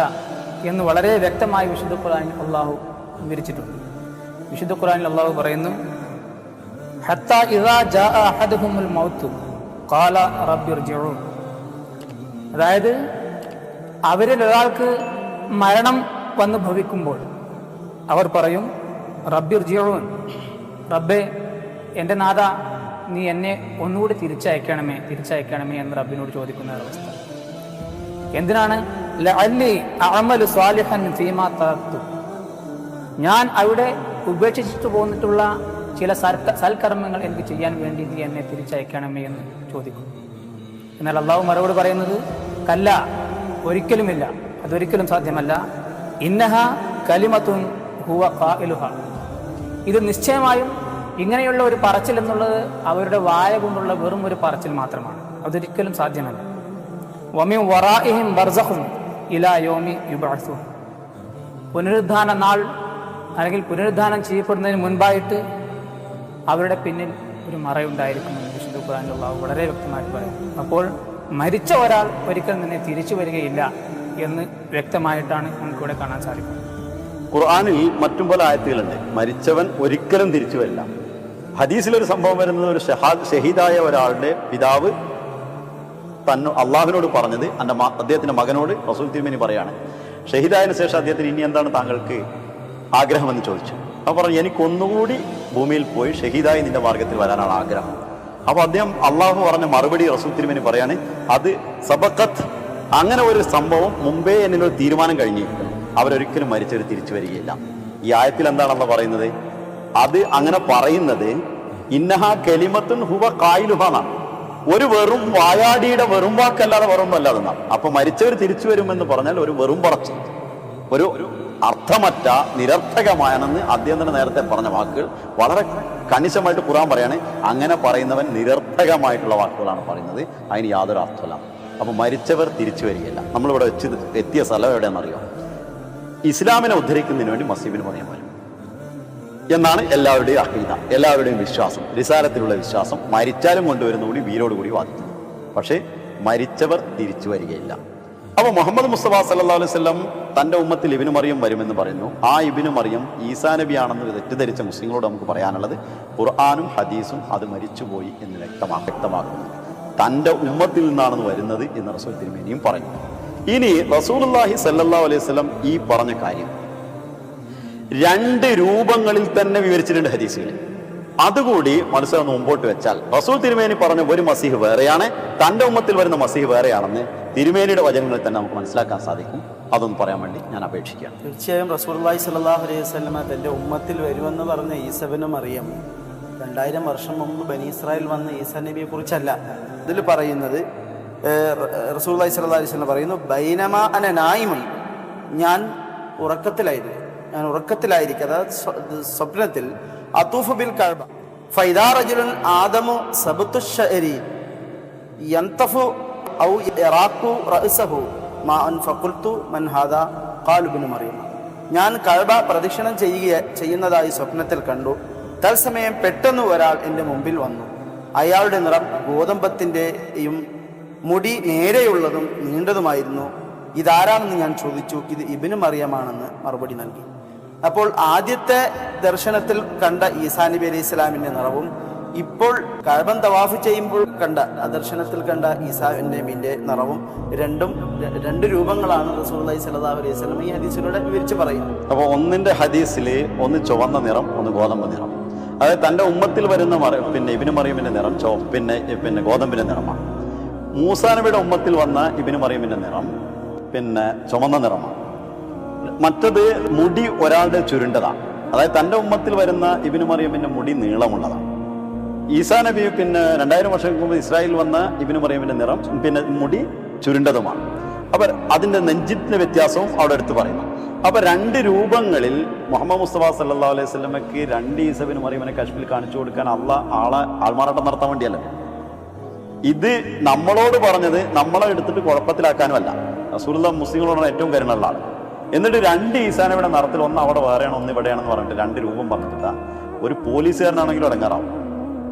എന്ന് വളരെ വ്യക്തമായി വിശുദ്ധ ഖുർആനിൽ അള്ളാഹു വിവരിച്ചിട്ടുണ്ട്. വിശുദ്ധ ഖുർആനിൽ അള്ളാഹു പറയുന്നു, ഹത്താ ഇദാ ജാഅ അഹദുഹുൽ മൗത്ത് ഖാല റബ്ബിർജിഊൻ. അതായത് അവരിൽ ഒരാൾക്ക് മരണം വന്നു ഭവിക്കുമ്പോൾ അവർ പറയും, റബ്ബിർജിഊൻ, റബ്ബേ എൻ്റെ നാഥ, നീ എന്നെ ഒന്നുകൂടി തിരിച്ചയക്കണമേ എന്ന് റബ്ബിനോട് ചോദിക്കുന്ന അവസ്ഥ. എന്തിനാണ്? ലഅല്ലി അഅമലു സ്വാലിഹൻ ഫീമാ തറക്തു, ഞാൻ അവിടെ ഉപേക്ഷിച്ചിട്ട് പോന്നിട്ടുള്ള ചില സൽക്കർമ്മങ്ങൾ എനിക്ക് ചെയ്യാൻ വേണ്ടി നീ എന്നെ തിരിച്ചയക്കണമേ എന്ന് ചോദിക്കും. എന്നാൽ അള്ളാഹു മറുപടി പറയുന്നത്, കല്ല, ഒരിക്കലുമില്ല, അതൊരിക്കലും സാധ്യമല്ല. ഇന്നഹ കലിമത്തുൻ ഹുവ ഖായിലുഹ, ഇത് നിശ്ചയമായും ഇങ്ങനെയുള്ള ഒരു പറച്ചിൽ എന്നുള്ളത് അവരുടെ വായ കൊണ്ടുള്ള വെറും ഒരു പറച്ചിൽ മാത്രമാണ്, അതൊരിക്കലും സാധ്യമല്ല. വമിൻ വറാഇഹിം ബർസഖുൻ ഇലാ യൗമി യുബഅസൂൻ, പുനരുദ്ധാന നാൾ അല്ലെങ്കിൽ പുനരുദ്ധാനം ചെയ്യപ്പെടുന്നതിന് മുൻപായിട്ട് അവരുടെ പിന്നിൽ ഒരു മറയുണ്ടായിരിക്കുമെന്ന് വിശുദ്ധ ഖുർആനിൽ അല്ലാഹു വളരെ വ്യക്തമായിട്ട് പറയുന്നു. അപ്പോൾ മരിച്ച ഒരാൾ ഒരിക്കലും തന്നെ തിരിച്ചു വരികയില്ല എന്ന് വ്യക്തമായിട്ടാണ് നമുക്കിവിടെ കാണാൻ സാധിക്കുന്നത്. ഖുർആനിൽ മറ്റും പല ആയത്തുകളുണ്ട്, മരിച്ചവൻ ഒരിക്കലും തിരിച്ചു വരില്ല. ഹദീസിലൊരു സംഭവം വരുന്നത്, ഒരു ഷഹീദായ ഒരാളുടെ പിതാവ് അള്ളാഹുവിനോട് പറഞ്ഞത് അദ്ദേഹത്തിന്റെ മകനോട് റസൂൽ തിരുമേനി പറയാണ്, ഷഹീദായതിനു ശേഷം അദ്ദേഹത്തിന് ഇനി എന്താണ് താങ്കൾക്ക് ആഗ്രഹമെന്ന് ചോദിച്ചു. അപ്പോൾ പറഞ്ഞു, എനിക്കൊന്നുകൂടി ഭൂമിയിൽ പോയി ഷഹീദായി നിന്റെ മാർഗത്തിൽ വരാനാണ് ആഗ്രഹം. അപ്പോൾ അദ്ദേഹം അള്ളാഹു പറഞ്ഞ മറുപടി റസൂൽ തിരുമേനി പറയാണ്, അത് സബഖത്ത്, അങ്ങനെ ഒരു സംഭവം മുമ്പേ എന്നിലൊരു തീരുമാനം കഴിഞ്ഞിരിക്കുന്നു, അവരൊരിക്കലും മരിച്ചവർ തിരിച്ചു വരികയില്ല. ഈ ആയത്തിൽ എന്താണെന്ന് പറയുന്നത്? അത് അങ്ങനെ പറയുന്നത് ഇന്നഹ കലിമത്തുൻ ഹുവ ഖായിലുഹ എന്നാണ്. ഒരു വെറും വായാടിയുടെ വെറും വാക്കല്ലാതെ വെറുമല്ലാതെ എന്നാണ്. അപ്പൊ മരിച്ചവർ തിരിച്ചു വരുമെന്ന് പറഞ്ഞാൽ ഒരു വെറും പറച്ചു, ഒരു അർത്ഥമറ്റ നിരർത്ഥകമാണെന്ന് അദ്ദേഹം തന്നെ നേരത്തെ പറഞ്ഞ വാക്കുകൾ വളരെ കണിശമായിട്ട് ഖുർആൻ പറയാണ്. അങ്ങനെ പറയുന്നവൻ നിരർത്ഥകമായിട്ടുള്ള വാക്കുകളാണ് പറയുന്നത്, അതിന് യാതൊരു അർത്ഥമല്ല. അപ്പൊ മരിച്ചവർ തിരിച്ചു വരികയില്ല. നമ്മളിവിടെ വെച്ച് എത്തിയ സ്ഥലം എവിടെയാണെന്നറിയോ? ഇസ്ലാമിനെ ഉദ്ധരിക്കുന്നതിന് വേണ്ടി മസീബിന് പറയാൻ വരും എന്നാണ് എല്ലാവരുടെയും അഖീദ, എല്ലാവരുടെയും വിശ്വാസം, റിസാലത്തിലുള്ള വിശ്വാസം. മരിച്ചാലും കൊണ്ടുവരുന്നതുകൂടി വീരോടുകൂടി വാദിക്കുന്നു. പക്ഷേ മരിച്ചവർ തിരിച്ചു വരികയില്ല. അപ്പൊ മുഹമ്മദ് മുസ്തഫ സല്ലല്ലാഹു അലൈഹി വസല്ലം തന്റെ ഉമ്മത്തിൽ ഇബ്നു മറിയം വരുമെന്ന് പറയുന്നു. ആ ഇബ്നു മറിയം ഈസാ നബിയാണെന്ന് തെറ്റിദ്ധരിച്ച മുസ്ലിങ്ങളോട് നമുക്ക് പറയാനുള്ളത്, ഖുർആനും ഹദീസും അത് മരിച്ചുപോയി എന്ന് വ്യക്തമാക്കുന്നു. തന്റെ ഉമ്മത്തിൽ നിന്നാണെന്ന് വരുന്നത് എന്ന് റസൂൽ തിരുമേനിയും പറഞ്ഞു. ഇനി റസൂലുള്ളാഹി സല്ലല്ലാഹു അലൈഹി വസല്ലം ഈ പറഞ്ഞ കാര്യം 2 രൂപങ്ങളിൽ തന്നെ വിവരിച്ചിട്ടുണ്ട് ഹദീസുകളിൽ. അതുകൂടി മനസ്സിലൊന്ന് മുമ്പോട്ട് വെച്ചാൽ റസൂൽ തിരുമേനി പറഞ്ഞ ഒരു മസീഹ് വേറെയാണ്, തന്റെ ഉമ്മത്തിൽ വരുന്ന മസീഹ് വേറെയാണെന്ന് തിരുമേനിയുടെ വചനങ്ങളിൽ തന്നെ നമുക്ക് മനസ്സിലാക്കാൻ സാധിക്കും. അതൊന്ന് പറയാൻ വേണ്ടി ഞാൻ അപേക്ഷിക്കുകയാണ്. തീർച്ചയായും റസൂലുള്ളാഹി സ്വല്ലല്ലാഹു അലൈഹി വസല്ലമ തന്റെ ഉമ്മത്തിൽ വരുമെന്ന് പറഞ്ഞ ഈസ ഇബ്നു മറിയം 2000 വർഷം മുമ്പ് ബനി ഇസ്രായേൽ വന്ന ഈസാ നബിയെ കുറിച്ചല്ല ഇതിൽ പറയുന്നത്. റസൂലുള്ളാഹി സ്വല്ലല്ലാഹു അലൈഹി വസല്ലം പറയുന്നു, ബൈനമാ അന നായിമുൻ, ഞാൻ ഉറക്കത്തിലായിരിക്കും, അതായത് സ്വപ്നത്തിൽ, അത്തൂഫു ബിൽ കഅബ ഫൈദാ റജുലുൻ ആദമു സബ്തു ശഅരി യൻതഫു ഔ യറാഖു റഅസഹു മാ അൻ ഫഖുൽതു മൻ ഹാദാ ഖാല ഇബ്നു മറിയം. ഞാൻ കഅബ പ്രദക്ഷിണം ചെയ്യുന്നതായി സ്വപ്നത്തിൽ കണ്ടു. തത്സമയം പെട്ടെന്ന് ഒരാൾ എൻ്റെ മുമ്പിൽ വന്നു. അയാളുടെ നിറം ഗോതമ്പത്തിൻ്റെയും മുടി നേരെയുള്ളതും നീണ്ടതുമായിരുന്നു. ഇതാരാണെന്ന് ഞാൻ ചോദിച്ചു. ഇത് ഇബ്നു മറിയമാണെന്ന് മറുപടി നൽകി. അപ്പോൾ ആദ്യത്തെ ദർശനത്തിൽ കണ്ട ഈസാ നബി അലൈഹി ഇസ്ലാമിന്റെ നിറവും ഇപ്പോൾ കഅബൻ തവാഫ് ചെയ്യുമ്പോൾ കണ്ട ദർശനത്തിൽ കണ്ട ഈസാ നബിന്റെ നിറവും രണ്ട് രൂപങ്ങളാണ് റസൂലുള്ളാഹി സ്വല്ലല്ലാഹു അലൈഹി വസല്ലം ഈ ഹദീസിലൂടെ വിവരിച്ച് പറയുന്നത്. അപ്പോൾ ഒന്നിന്റെ ഹദീസിൽ ഒന്ന് ചുവന്ന നിറം, ഒന്ന് ഗോതമ്പ് നിറം. അതായത് തന്റെ ഉമ്മത്തിൽ വരുന്ന ഇബ്നു മറിയമിന്റെ നിറം പിന്നെ ഗോതമ്പിന്റെ നിറമാണ്. മൂസാ നബിയുടെ ഉമ്മത്തിൽ വന്ന ഇബ്നു മറിയമിന്റെ നിറം ചുമന്ന നിറമാണ്. മറ്റത് മുടി ഒരാളുടെ ചുരുണ്ടതാണ്. അതായത് തന്റെ ഉമ്മത്തിൽ വരുന്ന ഇബ്നു മറിയമിന്റെ മുടി നീളമുള്ളതാണ്. ഈസാ നബി 2000 വർഷങ്ങൾക്ക് മുമ്പ് ഇസ്രായേൽ വന്ന ഇബ്നു മറിയമിന്റെ നിറം മുടി ചുരുണ്ടതുമാണ്. അപ്പൊ അതിന്റെ നെഞ്ചിന്റെ വ്യത്യാസവും അവിടെ എടുത്ത് പറയുന്നു. അപ്പൊ 2 രൂപങ്ങളിൽ മുഹമ്മദ് മുസ്തഫ സല്ലല്ലാഹു അലൈഹി വസല്ലമയ്ക്ക് 2 ഈസാ ഇബ്നു മറിയമിനെ കശ്ഫിൽ കാണിച്ചു കൊടുക്കാൻ ആൾമാറാട്ടം നടത്താൻ വേണ്ടിയല്ല. ഇത് നമ്മളോട് പറഞ്ഞത് നമ്മളെ എടുത്തിട്ട് കുഴപ്പത്തിലാക്കാനുമല്ല. റസൂലുള്ളാഹി മുസ്ലിങ്ങളോടാണ് ഏറ്റവും കരുണയുള്ള ആൾ. എന്നിട്ട് 2 ഈസാ നബിയുടെ നിറത്തിൽ ഒന്ന് അവിടെ വേറെയാണ്, ഒന്ന് ഇവിടെയാണെന്ന് പറഞ്ഞിട്ട് 2 രൂപം പറഞ്ഞിട്ട് ഒരു പോലീസുകാരനാണെങ്കിലും അടങ്ങാറാവും.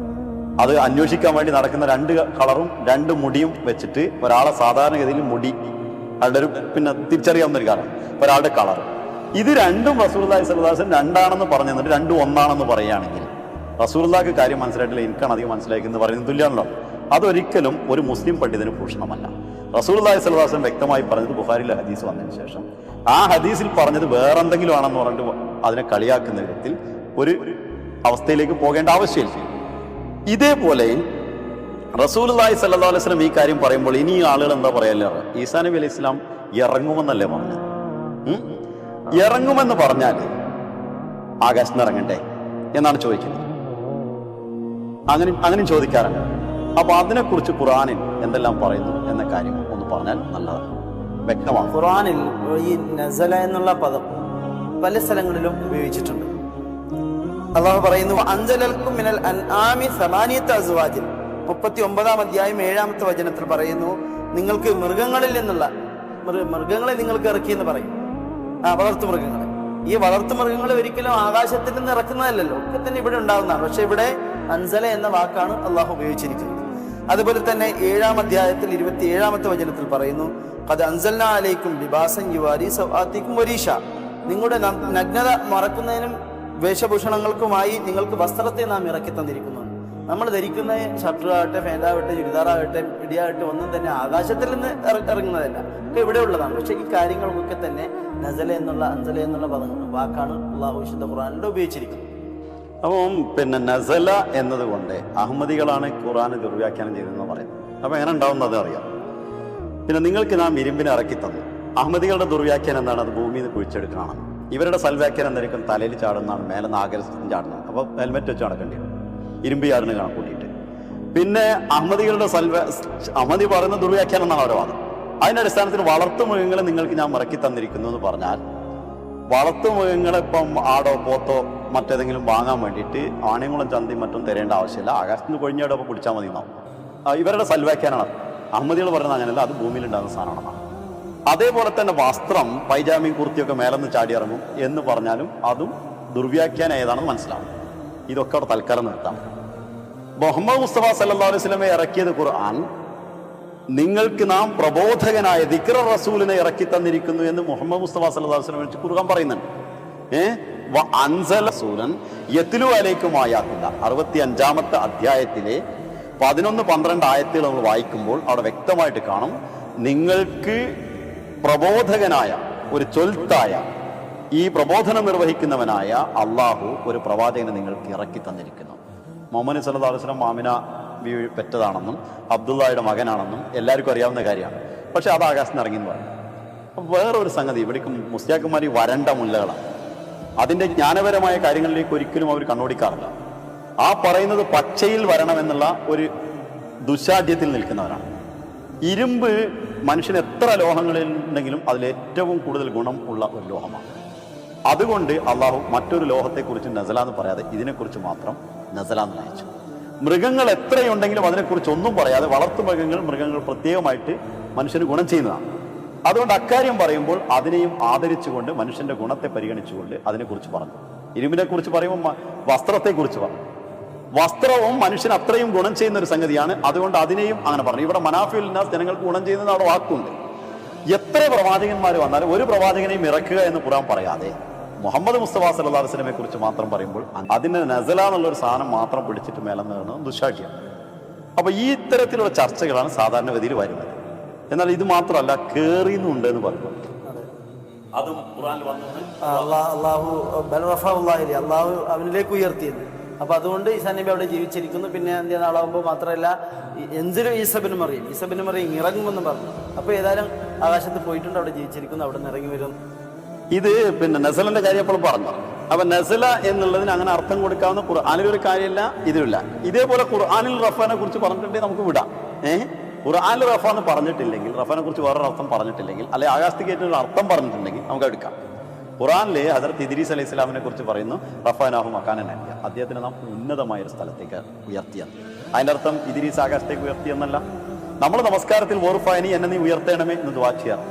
അത് അന്വേഷിക്കാൻ വേണ്ടി നടക്കുന്ന 2 കളറും 2 മുടിയും വെച്ചിട്ട് ഒരാളെ സാധാരണഗതിയിൽ മുടി അയാളുടെ ഒരു തിരിച്ചറിയാവുന്ന ഒരു കാരണം, ഒരാളുടെ കളർ, ഇത് രണ്ടും റസൂലുള്ളാഹി സ്വല്ലല്ലാഹു അലൈഹി വസല്ലം 2 ആണെന്ന് പറഞ്ഞു തന്നിട്ട് 2 ഒന്നാണെന്ന് പറയുകയാണെങ്കിൽ റസൂലുള്ളാഹിക്ക് കാര്യം മനസ്സിലായിട്ടില്ല, എനിക്കാണ് അധികം മനസ്സിലാക്കുന്നത് പറയുന്നത് തുല്യമാണല്ലോ. അതൊരിക്കലും ഒരു മുസ്ലിം പണ്ഡിതന് ഭൂഷണമല്ല. റസൂലുള്ളാഹി സ്വല്ലല്ലാഹു അലൈഹി വസല്ലം വ്യക്തമായി പറഞ്ഞത് ബുഖാരിയിലെ ഹദീസ് വന്നതിന് ശേഷം ആ ഹദീസിൽ പറഞ്ഞത് വേറെന്തെങ്കിലും ആണെന്ന് പറഞ്ഞിട്ട് അതിനെ കളിയാക്കുന്ന വിധത്തിൽ ഒരു അവസ്ഥയിലേക്ക് പോകേണ്ട ആവശ്യമില്ല. ഇതേപോലെ റസൂലുള്ളാഹി സ്വല്ലല്ലാഹു അലൈഹി വസല്ലം ഈ കാര്യം പറയുമ്പോൾ ഇനി ആളുകൾ എന്താ പറയല്ലോ, ഈസാ നബി അലൈഹി ഇസ്ലാം ഇറങ്ങുമെന്നല്ലേ പറഞ്ഞത്. ഇറങ്ങുമെന്ന് പറഞ്ഞാൽ ആകാശത്ത് ഇറങ്ങണ്ടേ എന്നാണ് ചോദിക്കുന്നത്. അങ്ങനെയും ചോദിക്കാറുണ്ട്. അപ്പൊ അതിനെക്കുറിച്ച് ഖുർആനിൽ എന്തെല്ലാം പറയുന്നു എന്ന കാര്യം ഒന്ന് പറഞ്ഞാൽ നല്ലതാണ്, വ്യക്തമാണ്. ഖുർആനിൽ ഈ നസല എന്നുള്ള പദം പല സ്ഥലങ്ങളിലും ഉപയോഗിച്ചിട്ടുണ്ട്. അല്ലാഹു പറയുന്നു, അൻസലൽക്കും മിനൽ അൻആമി സമാനിയത അസ്വാജിൻ 39-ാം അധ്യായം 7-ാമത്തെ വചനത്തിൽ പറയുന്നു, നിങ്ങൾക്ക് മൃഗങ്ങളിൽ നിന്നുള്ള മൃഗങ്ങളെ നിങ്ങൾക്ക് ഇറക്കി എന്ന് പറയും. വളർത്തു മൃഗങ്ങളെ. ഈ വളർത്തു മൃഗങ്ങൾ ഒരിക്കലും ആകാശത്തിൽ നിന്ന് ഇറക്കുന്നതല്ലല്ലോ, ഒക്കെ തന്നെ ഇവിടെ ഉണ്ടാകുന്നതാണ്. പക്ഷെ ഇവിടെ അൻസല എന്ന വാക്കാണ് അള്ളാഹു ഉപയോഗിച്ചിരിക്കുന്നത്. അതുപോലെ തന്നെ 7-ാം അധ്യായത്തിൽ 27-ാമത്തെ വചനത്തിൽ പറയുന്നു, ഖദ് അൻസൽനാ അലൈക്കും ലിബാസൻ യുവാരി സൗആതികും വരീഷ, നിങ്ങളുടെ നഗ്നത മറക്കുന്നതിനും വേഷഭൂഷണങ്ങൾക്കുമായി നിങ്ങൾക്ക് വസ്ത്രത്തെ നാം ഇറക്കി തന്നിരിക്കുന്നു. നമ്മൾ ധരിക്കുന്ന ഷർട്ടാകട്ടെ, ഫാൻ്റാകട്ടെ, ചുരിദാറാകട്ടെ, ഇടിയാകട്ടെ ഒന്നും തന്നെ ആകാശത്തിൽ നിന്ന് ഇറങ്ങുന്നതല്ല, ഒക്കെ ഇവിടെ ഉള്ളതാണ്. പക്ഷേ ഈ കാര്യങ്ങൾക്കൊക്കെ തന്നെ നസല എന്നുള്ള വാക്കാണ് അള്ളാഹു വിശുദ്ധ ഖുർആനിൽ ഉപയോഗിച്ചിരിക്കുന്നത്. അപ്പം നസല എന്നതുകൊണ്ട് അഹമ്മദികളാണ് ഖുർആൻ ദുർവ്യാഖ്യാനം ചെയ്തതെന്ന് പറയുന്നത്. അപ്പം എങ്ങനെ ഉണ്ടാവുന്നത് അറിയാം. നിങ്ങൾക്ക് നാം ഇരുമ്പിനെ ഇറക്കി തന്നു. അഹമ്മദികളുടെ ദുർവ്യാഖ്യാനം എന്താണ്? അത് ഭൂമിയിൽ നിന്ന് കുഴിച്ചെടുക്കണമെന്ന്. ഇവരുടെ സൽവ്യാഖ്യാനം എന്തായിരിക്കും? തലയിൽ ചാടുന്നതാണ്, മേലെ ആകാശത്തിന് ചാടുന്നത്. അപ്പോൾ ഹെൽമെറ്റ് വെച്ച് നടക്കേണ്ടി വരും, ഇരുമ്പ് ചാടുന്ന കണക്കൂട്ടിയിട്ട്. അഹമ്മദികളുടെ അഹമ്മദി പറയുന്ന ദുർവ്യാഖ്യാനം എന്നാണ് അവരുടെ വാദം. അതിന്റെ അടിസ്ഥാനത്തിൽ വളർത്തുമൃഗങ്ങളെ നിങ്ങൾക്ക് ഞാൻ ഇറക്കി തന്നിരിക്കുന്നു എന്ന് പറഞ്ഞാൽ, വളർത്തുമൃഗങ്ങളെ ഇപ്പം ആടോ പോത്തോ മറ്റേതെങ്കിലും വാങ്ങാൻ വേണ്ടിയിട്ട് ആണയങ്ങളും ചന്തയും മറ്റും തരേണ്ട ആവശ്യമില്ല, ആകാശത്തിന് കൊഴിഞ്ഞാടൊപ്പം പിടിച്ചാൽ മതി എന്നാവും ഇവരുടെ സൽവ്യാഖ്യാനമാണ്. അഹമ്മദികൾ പറയുന്നത് അങ്ങനെയല്ല, അത് ഭൂമിയിലുണ്ടാകുന്ന സാധനമാണെന്നാണ്. അതേപോലെ തന്നെ വസ്ത്രം, പൈജാമയും കുർത്തിയൊക്കെ മേലെന്ന് ചാടിയിറങ്ങും എന്ന് പറഞ്ഞാലും അതും ദുർവ്യാഖ്യാനം ഏതാണെന്ന് മനസ്സിലാവും. ഇതൊക്കെ അവിടെ തൽക്കാലം നിർത്താം. മുഹമ്മദ് മുസ്തഫ സല്ലല്ലാഹു അലൈഹി വസല്ലമയെ ഇറക്കിയത് ഖുർആൻ നിങ്ങൾക്ക് നാം പ്രബോധകനായ ദിക്ർ റസൂലിനെ ഇറക്കി തന്നിരിക്കുന്നു എന്ന് മുഹമ്മദ് മുസ്തഫ സല്ലല്ലാഹു അലൈഹി വസല്ലമയെ ഖുർആൻ പറയുന്നുണ്ട്. അൻസല റസൂലൻ യത്ലു അലൈക്കും ആയാത്തില്ല 65-ാമത്തെ അധ്യായത്തിലെ 11-12 ആയത്തുകൾ നമ്മൾ വായിക്കുമ്പോൾ അവിടെ വ്യക്തമായിട്ട് കാണും, നിങ്ങൾക്ക് പ്രബോധകനായ ഒരു ചൊൽത്തായ ഈ പ്രബോധനം നിർവഹിക്കുന്നവനായ അള്ളാഹു ഒരു പ്രവാചകനെ നിങ്ങൾക്ക് ഇറക്കി തന്നിരിക്കുന്നു. മുഹമ്മദ് സല്ലല്ലാഹു അലൈഹി വസല്ലം ആമിന ബീവി പെറ്റതാണെന്നും അബ്ദുള്ളയുടെ മകനാണെന്നും എല്ലാവർക്കും അറിയാവുന്ന കാര്യമാണ്. പക്ഷെ അത് ആകാശത്ത് ഇറങ്ങിയെന്ന് പറയും. അപ്പം വേറൊരു സംഗതി, ഇവിടേക്കും മുസ്ലിയാക്കന്മാർ വരണ്ട മുല്ലകളാണ്. അതിൻ്റെ ജ്ഞാനപരമായ കാര്യങ്ങളിലേക്ക് ഒരിക്കലും അവർ കണ്ണോടിക്കാറില്ല. ആ പറയുന്നത് പച്ചയിൽ വരണമെന്നുള്ള ഒരു ദുശാഠ്യത്തിൽ നിൽക്കുന്നവരാണ്. ഇരുമ്പ് മനുഷ്യന് എത്ര ലോഹങ്ങളിൽ ഉണ്ടെങ്കിലും അതിലേറ്റവും കൂടുതൽ ഗുണം ഉള്ള ഒരു ലോഹമാണ്. അതുകൊണ്ട് അള്ളാഹു മറ്റൊരു ലോഹത്തെക്കുറിച്ച് നസല എന്ന് പറയാതെ ഇതിനെക്കുറിച്ച് മാത്രം നസല എന്ന് നയിച്ചു. മൃഗങ്ങൾ എത്രയുണ്ടെങ്കിലും അതിനെക്കുറിച്ച് ഒന്നും പറയാതെ വളർത്തു മൃഗങ്ങൾ പ്രത്യേകമായിട്ട് മനുഷ്യന് ഗുണം ചെയ്യുന്നതാണ്. അതുകൊണ്ട് അക്കാര്യം പറയുമ്പോൾ അതിനെയും ആദരിച്ചുകൊണ്ട് മനുഷ്യന്റെ ഗുണത്തെ പരിഗണിച്ചുകൊണ്ട് അതിനെക്കുറിച്ച് പറഞ്ഞു. ഇരുമ്പിനെ കുറിച്ച് പറയുമ്പോൾ വസ്ത്രത്തെക്കുറിച്ച് പറഞ്ഞു. വസ്ത്രവും മനുഷ്യന് അത്രയും ഗുണം ചെയ്യുന്ന ഒരു സംഗതിയാണ്. അതുകൊണ്ട് അതിനെയും അങ്ങനെ പറഞ്ഞു. ഇവിടെ മനാഫിഉൽ നാസ്, ജനങ്ങൾക്ക് ഗുണം ചെയ്യുന്നത് അവിടെ വാക്കുണ്ട്. എത്ര പ്രവാചകന്മാർ വന്നാലും ഒരു പ്രവാചകനെയും ഇറക്കുക എന്ന് ഖുർആൻ പറയാതെ മുഹമ്മദ് മുസ്തഫ സല്ലല്ലാഹു അലൈഹി വസല്ലമയെ കുറിച്ച് മാത്രം പറയുമ്പോൾ അതിന് നസല എന്നുള്ളൊരു സാധനം മാത്രം പിടിച്ചിട്ട് മേലെന്ന് ദുശാഠ്യമാണ്. അപ്പൊ ഈ ഇത്തരത്തിലുള്ള ചർച്ചകളാണ് സാധാരണഗതിയിൽ വരുന്നത്. എന്നാൽ ഇത് മാത്രമല്ല, കേറിയുന്നുണ്ട് എന്ന് പറയുന്നത് അതും ഖുർആനിൽ വന്നത് അള്ളാഹു അവനിലേക്ക് ഉയർത്തിയത്. അപ്പൊ അതുകൊണ്ട് ഈസാ നബി അവിടെ ജീവിച്ചിരിക്കുന്നു. പിന്നെ നാളാകുമ്പോൾ മാത്രമല്ല എന്തിനും ഈസബിന് മറിയും ഇറങ്ങുമെന്ന് പറഞ്ഞു. അപ്പൊ ഏതായാലും ആകാശത്ത് പോയിട്ടുണ്ട്, അവിടെ ജീവിച്ചിരിക്കുന്നു, അവിടെ നിന്ന് ഇറങ്ങി വരും. ഇത് നസലിന്റെ കാര്യം അപ്പോൾ പറഞ്ഞു. അപ്പൊ നസല എന്നുള്ളതിന് അങ്ങനെ അർത്ഥം കൊടുക്കാവുന്ന ഖുർആനിൽ ഒരു കാര്യമില്ല, ഇതിലില്ല. ഇതേപോലെ ഖുർആനിൽ റഫാനെ കുറിച്ച് പറഞ്ഞിട്ടുണ്ടെങ്കിൽ നമുക്ക് വിടാം. ഖുർആനിൽ റഫ എന്ന് പറഞ്ഞിട്ടില്ലെങ്കിൽ, റഫാനെ കുറിച്ച് വേറൊരു അർത്ഥം പറഞ്ഞിട്ടില്ലെങ്കിൽ, അല്ലെങ്കിൽ ആകാശത്തേക്ക് ഏറ്റവും അർത്ഥം പറഞ്ഞിട്ടുണ്ടെങ്കിൽ നമുക്ക് എടുക്കാം. ഖുർആനിലെ ഹദരത്ത് ഇദ്രീസ് അലൈഹി സ്വലാമിനെ കുറിച്ച് പറയുന്നു, റഫാനാഹു മക്കാനൻ അലിയ, അദ്ദേഹത്തിനെ നാം ഉന്നതമായ ഒരു സ്ഥലത്തേക്ക് ഉയർത്തിയെന്ന്. അതിൻ്റെ അർത്ഥം ഇദ്രീസ് ആകാശത്തേക്ക് ഉയർത്തിയെന്നല്ല. നമ്മൾ നമസ്കാരത്തിൽ വോർഫാനി എന്നെ നീ ഉയർത്തേണമേ എന്ന് ദുആ ചെയ്യാറ്.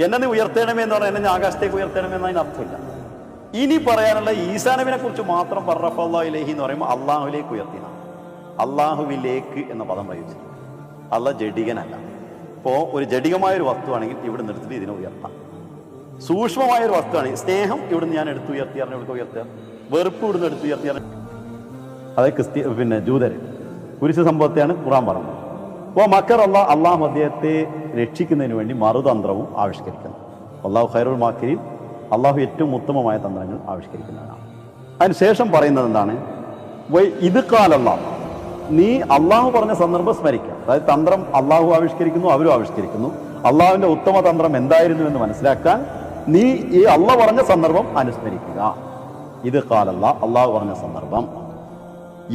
എന്നെ നീ ഉയർത്തേണമേ എന്ന് പറഞ്ഞാൽ എന്നെ ആകാശത്തേക്ക് ഉയർത്തേണമേ എന്നതിന് അർത്ഥമില്ല. ഇനി പറയാനുള്ള ഈസാ നബിനെ കുറിച്ച് മാത്രം റഫഅല്ലാഹു ഇലൈഹി എന്ന് പറയുമ്പോൾ അള്ളാഹുവിലേക്ക് ഉയർത്തിയതാണ്. അള്ളാഹുവിലേക്ക് എന്ന പദം പ്രയോഗിച്ചിട്ടുണ്ട്. അള്ളാഹ് ജഡികനല്ല. ഇപ്പോൾ ഒരു ജഡികമായൊരു വസ്തുവാണെങ്കിൽ ഇവിടെ നിർത്തിയിട്ട് ഇതിനെ ഉയർത്താം. സൂക്ഷ്മമായൊരു വസ്തുവാണെങ്കിൽ സ്നേഹം ഇവിടുന്ന് ഞാൻ എടുത്ത് ഉയർത്തിയാറിന് ഇവിടെ ഉയർത്തുക, വെറുപ്പ് ഇവിടുന്ന് എടുത്ത് ഉയർത്തിയാറിന്. അതായത് ജൂതര് കുരിശ് സംഭവത്തെയാണ് ഖുർആൻ പറഞ്ഞത്. അപ്പോൾ മക്കർ അള്ളാഹു അദ്ദേഹത്തെ രക്ഷിക്കുന്നതിന് വേണ്ടി മറുതന്ത്രവും ആവിഷ്കരിക്കുന്നു. അള്ളാഹു ഖൈറുൽ മാക്കിരീൻ, അള്ളാഹു ഏറ്റവും ഉത്തമമായ തന്ത്രങ്ങൾ ആവിഷ്കരിക്കുന്നവനാണ്. അതിനുശേഷം പറയുന്നത് എന്താണ്? ഇത് കാലല്ലാഹ്, നീ അള്ളാഹു പറഞ്ഞ സന്ദർഭം സ്മരിക്കുക. അതായത് തന്ത്രം അള്ളാഹു ആവിഷ്കരിക്കുന്നു, അവരും ആവിഷ്കരിക്കുന്നു. അള്ളാഹുവിന്റെ ഉത്തമ തന്ത്രം എന്തായിരുന്നു എന്ന് മനസ്സിലാക്കാൻ നീ ഈ അള്ളാഹ് പറഞ്ഞ സന്ദർഭം അനുസ്മരിക്കുക. ഇത് കാലല്ലാഹ്, അള്ളാഹു പറഞ്ഞ സന്ദർഭം.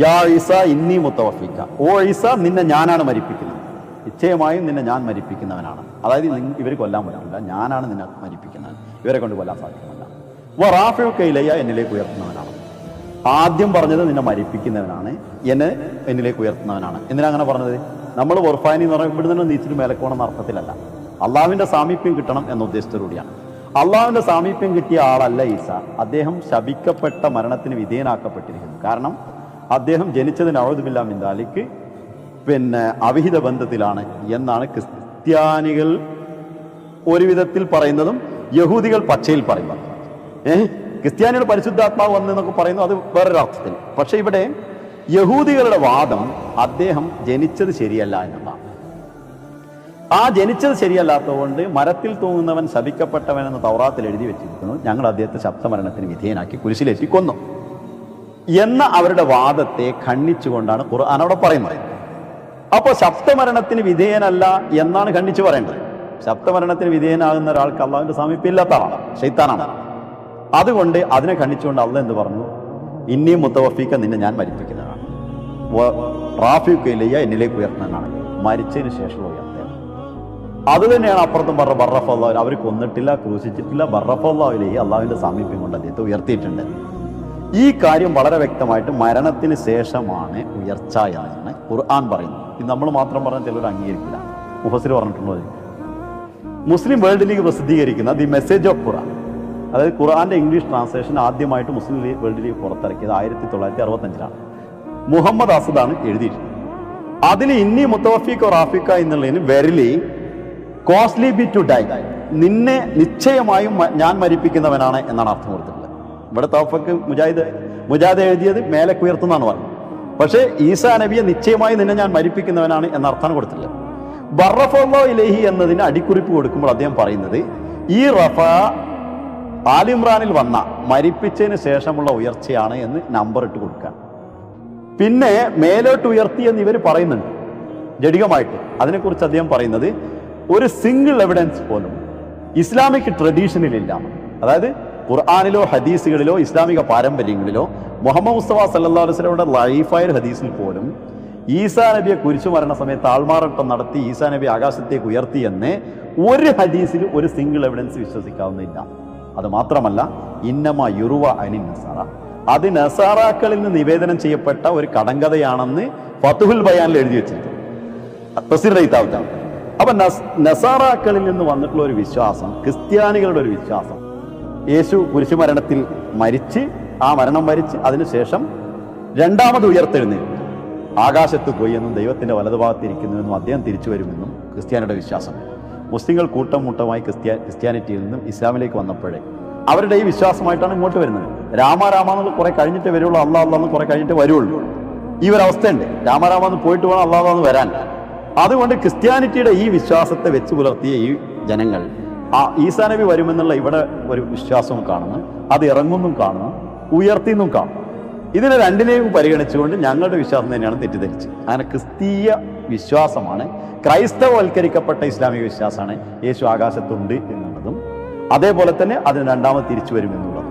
യാ ഈസ ഇന്നി മുത്തവഫിക്ക, ഓ ഈസ നിന്നെ ഞാനാണ് മരിപ്പിക്കുന്നത്, നിശ്ചയമായും നിന്നെ ഞാൻ മരിപ്പിക്കുന്നവനാണ്. അതായത് ഇവർ കൊല്ലാൻ പറ്റില്ല, ഞാനാണ് നിന്നെ മരിപ്പിക്കുന്നത്, ഇവരെ കൊണ്ട് കൊല്ലാൻ സാധ്യമല്ല. റാഫിഉക ഇലയ്യ, എന്നിലേക്ക് ഉയർത്തുന്നവനാണ്. ആദ്യം പറഞ്ഞത് നിന്നെ മരിപ്പിക്കുന്നവനാണ്, എന്നിലേക്ക് ഉയർത്തുന്നവനാണ്. എന്തിനാ അങ്ങനെ പറഞ്ഞത്? നമ്മൾ വോർഫാനി എന്ന് പറഞ്ഞാൽ ഇവിടെ നിന്ന് നീച്ചിട്ട് മേലക്കോണം എന്ന അർത്ഥത്തിലല്ല, അള്ളാഹുവിന്റെ സാമീപ്യം കിട്ടണം എന്ന ഉദ്ദേശത്തോടുകൂടിയാണ്. അള്ളാഹുവിന്റെ സാമീപ്യം കിട്ടിയ ആളല്ല ഈസ. അദ്ദേഹം ശപിക്കപ്പെട്ട മരണത്തിന് വിധേയനാക്കപ്പെട്ടിരിക്കുന്നു. കാരണം അദ്ദേഹം ജനിച്ചതിന് ഔദുബില്ലാ മിൻ ദാലിക് അവിഹിത ബന്ധത്തിലാണ് എന്നാണ് ക്രിസ്ത്യാനികൾ ഒരു വിധത്തിൽ പറയുന്നതും യഹൂദികൾ പച്ചയിൽ പറയുന്നത്. ക്രിസ്ത്യാനികൾ പരിശുദ്ധാത്മാവ് വന്നെന്നൊക്കെ പറയുന്നു, അത് വേറൊരു അർത്ഥത്തിൽ. പക്ഷെ ഇവിടെ യഹൂദികളുടെ വാദം അദ്ദേഹം ജനിച്ചത് ശരിയല്ല എന്നതാണ്. ആ ജനിച്ചത് ശരിയല്ലാത്തതുകൊണ്ട് മരത്തിൽ തൂങ്ങുന്നവൻ ശപിക്കപ്പെട്ടവൻ എന്ന് തൗറാത്തിൽ എഴുതി വെച്ചിരിക്കുന്നു, ഞങ്ങൾ അദ്ദേഹത്തെ ശബ്ദമരണത്തിന് വിധേയനാക്കി കുരിശിലേറ്റി കൊന്നു എന്ന അവരുടെ വാദത്തെ ഖണ്ഡിച്ചുകൊണ്ടാണ് ഖുർആൻ അവിടെ പറയുന്നത്. അപ്പോൾ ശബ്ദമരണത്തിന് വിധേയനല്ല എന്നാണ് ഖണ്ഡിച്ചു പറയേണ്ടത്. ശബ്ദമരണത്തിന് വിധേയനാകുന്ന ഒരാൾക്ക് അള്ളാഹുവിന്റെ സാമീപ്യം ഇല്ലാത്ത ആളാണ്, ശൈത്താനാണ്. അതുകൊണ്ട് അതിനെ ഖണ്ഡിച്ചുകൊണ്ട് അള്ളാഹ് എന്ത് പറഞ്ഞു? ഇന്നി മുത്തവഫീക്ക, നിന്നെ ഞാൻ മരിപ്പിക്കുന്നതാണ്, റാഫിഖ് ഇലയ്യ, എന്നിലേക്ക് ഉയർത്തുന്നതാണ്, മരിച്ചതിന് ശേഷമുള്ള ഉയർത്തുക. അത് തന്നെയാണ് അപ്പുറത്തും പറഞ്ഞ ബർറഫല്ലാഹു, അവർ കൊന്നിട്ടില്ല, ക്രൂശിച്ചിട്ടില്ല, ബർറഫല്ലാഹുലേക്ക് അള്ളാഹുവിന്റെ സാമീപ്യം കൊണ്ട് അദ്ദേഹത്തെ ഉയർത്തിയിട്ടുണ്ട്. ഈ കാര്യം വളരെ വ്യക്തമായിട്ട് മരണത്തിന് ശേഷമാണ് ഉയർച്ച എന്ന് ഖുർആൻ പറയുന്നത്. ഇത് നമ്മൾ മാത്രം പറഞ്ഞാൽ ചിലർ അംഗീകരിക്കില്ല. മുഫസ്സിർ പറഞ്ഞിട്ടുള്ളത് മുസ്ലിം വേൾഡ് ലീഗ് പ്രസിദ്ധീകരിക്കുന്ന ദി മെസ്സേജ് ഓഫ് ഖുർആൻ, അതായത് ഖുർആന്റെ ഇംഗ്ലീഷ് ട്രാൻസ്ലേഷൻ ആദ്യമായിട്ട് മുസ്ലിം വേൾഡ് ലീഗ് പുറത്തിറക്കിയത് 1965 മുഹമ്മദ് അസദാണ് എഴുതിയിട്ടുള്ളത്. അതിൽ ഇന്നി മുത്തവഫീഖ റാഫിക്ക എന്നുള്ളതിന് verily costly be to die, നിന്നെ നിശ്ചയമായും ഞാൻ മരിപ്പിക്കുന്നവനാണ് എന്നാണ് അർത്ഥം കൊടുത്തിട്ടുള്ളത്. ഇവിടെ തൗഫക്ക് മുജാഹിദ് എഴുതിയത് മേലേക്ക് ഉയർത്തുന്നതാണ് പറഞ്ഞത്. പക്ഷേ ഈസാ നബിയെ നിശ്ചയമായി നിന്നെ ഞാൻ മരിപ്പിക്കുന്നവനാണ് എന്ന അർത്ഥമാണ് കൊടുത്തിട്ടുള്ളത്. ബർറഫല്ലാഹു ഇലൈഹി എന്നതിന് അടിക്കുറിപ്പ് കൊടുക്കുമ്പോൾ അദ്ദേഹം പറയുന്നത് ഈ റഫ ആലിമ്രാനിൽ വന്ന മരിപ്പിച്ചതിന് ശേഷമുള്ള ഉയർച്ചയാണ് എന്ന് നമ്പർ ഇട്ട് കൊടുക്കുക. പിന്നെ മേലോട്ട് ഉയർത്തി എന്ന് ഇവർ പറയുന്നുണ്ട് ജഡികമായിട്ട്. അതിനെക്കുറിച്ച് അദ്ദേഹം പറയുന്നത് ഒരു സിംഗിൾ എവിഡൻസ് പോലും ഇസ്ലാമിക് ട്രഡീഷനിലില്ല. അതായത് ഖുർആാനിലോ ഹദീസുകളിലോ ഇസ്ലാമിക പാരമ്പര്യങ്ങളിലോ മുഹമ്മദ് മുസ്തഫ സല്ലല്ലാഹു അലൈഹി വസല്ലമയുടെ ലൈഫായ ഹദീസിൽ പോലും ഈസാ നബിയെ കുരിശു മരണ സമയത്ത് ആൾമാറാട്ടം നടത്തി ഈസാ നബി ആകാശത്തേക്ക് ഉയർത്തി എന്ന് ഒരു ഹദീസിൽ ഒരു സിംഗിൾ എവിഡൻസ് വിശ്വസിക്കാവുന്നില്ല. അത് മാത്രമല്ല, ഇന്നമ യുറുവ അനിൻ നസാറ, അത് നസാറാക്കളിൽ നിന്ന് നിവേദനം ചെയ്യപ്പെട്ട ഒരു കടങ്കഥയാണെന്ന് ഫതുഹുൽ ബയാനിൽ എഴുതി വെച്ചിട്ടുണ്ട്. അപ്പൊ നസാറാക്കളിൽ നിന്ന് വന്നിട്ടുള്ള ഒരു വിശ്വാസം, ക്രിസ്ത്യാനികളുടെ ഒരു വിശ്വാസം, യേശു കുരിശുമരണത്തിൽ മരിച്ച് ആ മരണം മരിച്ച് അതിനുശേഷം രണ്ടാമത് ഉയർത്തെഴുന്നേൽക്കും, ആകാശത്ത് പോയി എന്നും ദൈവത്തിന്റെ വലതുഭാഗത്തിരിക്കുന്നുവെന്നും അദ്ദേഹം തിരിച്ചു വരുമെന്നും ക്രിസ്ത്യാനിയുടെ വിശ്വാസം. മുസ്ലിങ്ങൾ കൂട്ടം കൂട്ടമായി ക്രിസ്ത്യാനിറ്റിയിൽ നിന്നും ഇസ്ലാമിലേക്ക് വന്നപ്പോഴേ അവരുടെ ഈ വിശ്വാസമായിട്ടാണ് ഇങ്ങോട്ട് വരുന്നത്. രാമാന്ന് കുറെ കഴിഞ്ഞിട്ട് വരുള്ളൂ, അള്ളാഹ് കുറെ കഴിഞ്ഞിട്ട് വരുള്ളൂ. ഈ ഒരു അവസ്ഥയുണ്ട്. രാമാന്ന് പോയിട്ട് വേണം അള്ളാഹ് വരാൻ. അതുകൊണ്ട് ക്രിസ്ത്യാനിറ്റിയുടെ ഈ വിശ്വാസത്തെ വെച്ച് പുലർത്തിയ ഈ ജനങ്ങൾ ആ ഈസാ നബി വരുമെന്നുള്ള ഇവിടെ ഒരു വിശ്വാസവും കാണുന്നു, അത് ഇറങ്ങുന്നും കാണുന്നു, ഉയർത്തിന്നും കാണുന്നു. ഇതിനെ രണ്ടിനെയും പരിഗണിച്ചുകൊണ്ട് ഞങ്ങളുടെ വിശ്വാസം തന്നെയാണ് തെറ്റിദ്ധരിച്ച്. അങ്ങനെ ക്രിസ്തീയ വിശ്വാസമാണ്, ക്രൈസ്തവവൽക്കരിക്കപ്പെട്ട ഇസ്ലാമിക വിശ്വാസമാണ് യേശു ആകാശത്തുണ്ട് എന്നുള്ളതും അതേപോലെ തന്നെ അതിന് രണ്ടാമത് തിരിച്ചു വരുമെന്നുള്ളതും.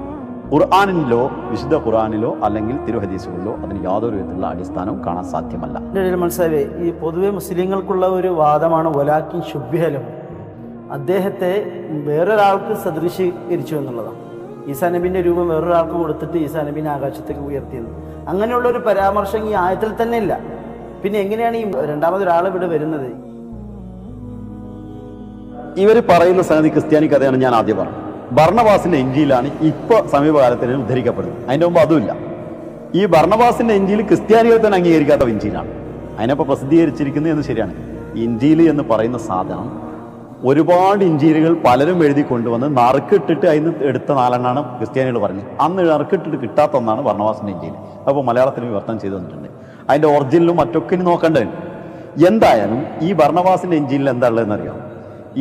ഖുർആാനിലോ വിശുദ്ധ ഖുർആാനിലോ അല്ലെങ്കിൽ തിരുഹദീസുകളിലോ അതിന് യാതൊരു വിധത്തിലുള്ള അടിസ്ഥാനവും കാണാൻ സാധ്യമല്ല. മനസ്സിലാവേ, ഈ പൊതുവെ മുസ്ലിങ്ങൾക്കുള്ള ഒരു വാദമാണ് വലാക്കിൻ ശുബ്ബിഹലും, അദ്ദേഹത്തെ വേറൊരാൾക്ക് സദൃശീകരിച്ചു എന്നുള്ളതാണ്. ഈസാ നബിന്റെ രൂപം വേറൊരാൾക്ക് കൊടുത്തിട്ട് ഈസാ നബിനെ ആകാശത്തേക്ക് ഉയർത്തിയത്, അങ്ങനെയുള്ള ഒരു പരാമർശം ഈ ആയത്തിൽ തന്നെ ഇല്ല. പിന്നെ എങ്ങനെയാണ് ഈ രണ്ടാമതൊരാൾ ഇവിടെ വരുന്നത്? ഇവർ പറയുന്ന സംഗതി ക്രിസ്ത്യാനി കഥയാണ്. ഞാൻ ആദ്യം പറഞ്ഞു, ബർണബാസിന്റെ ഇഞ്ചിയിലാണ് ഇപ്പൊ സമീപകാലത്തിൽ ഉദ്ധരിക്കപ്പെടുന്നത്. അതിന്റെ മുമ്പ് അതുമില്ല. ഈ ബർണബാസിന്റെ ഇഞ്ചിയിൽ ക്രിസ്ത്യാനികൾ തന്നെ അംഗീകരിക്കാത്ത ഇഞ്ചിയിലാണ്. അതിനപ്പോൾ പ്രസിദ്ധീകരിച്ചിരിക്കുന്നത് എന്ന് ശരിയാണ്. ഇഞ്ചിയിൽ എന്ന് പറയുന്ന സാധനം ഒരുപാട് ഇഞ്ചിയിലുകൾ പലരും എഴുതി കൊണ്ടുവന്ന് നറുക്കിട്ടിട്ട് അതിന് എടുത്ത 4 ക്രിസ്ത്യാനികൾ പറഞ്ഞത്. അന്ന് നറുക്കിട്ടിട്ട് കിട്ടാത്ത ഒന്നാണ് ബർണബാസിന്റെ ഇഞ്ചിയിൽ. അപ്പോൾ മലയാളത്തിൽ വിവർത്തനം ചെയ്തു വന്നിട്ടുണ്ട്. അതിന്റെ ഒറിജിനലും മറ്റൊക്കെ ഇനി നോക്കേണ്ടതുണ്ട്. എന്തായാലും ഈ ബർണബാസിന്റെ ഇഞ്ചിയിൽ എന്താ ഉള്ളതെന്ന് അറിയാം.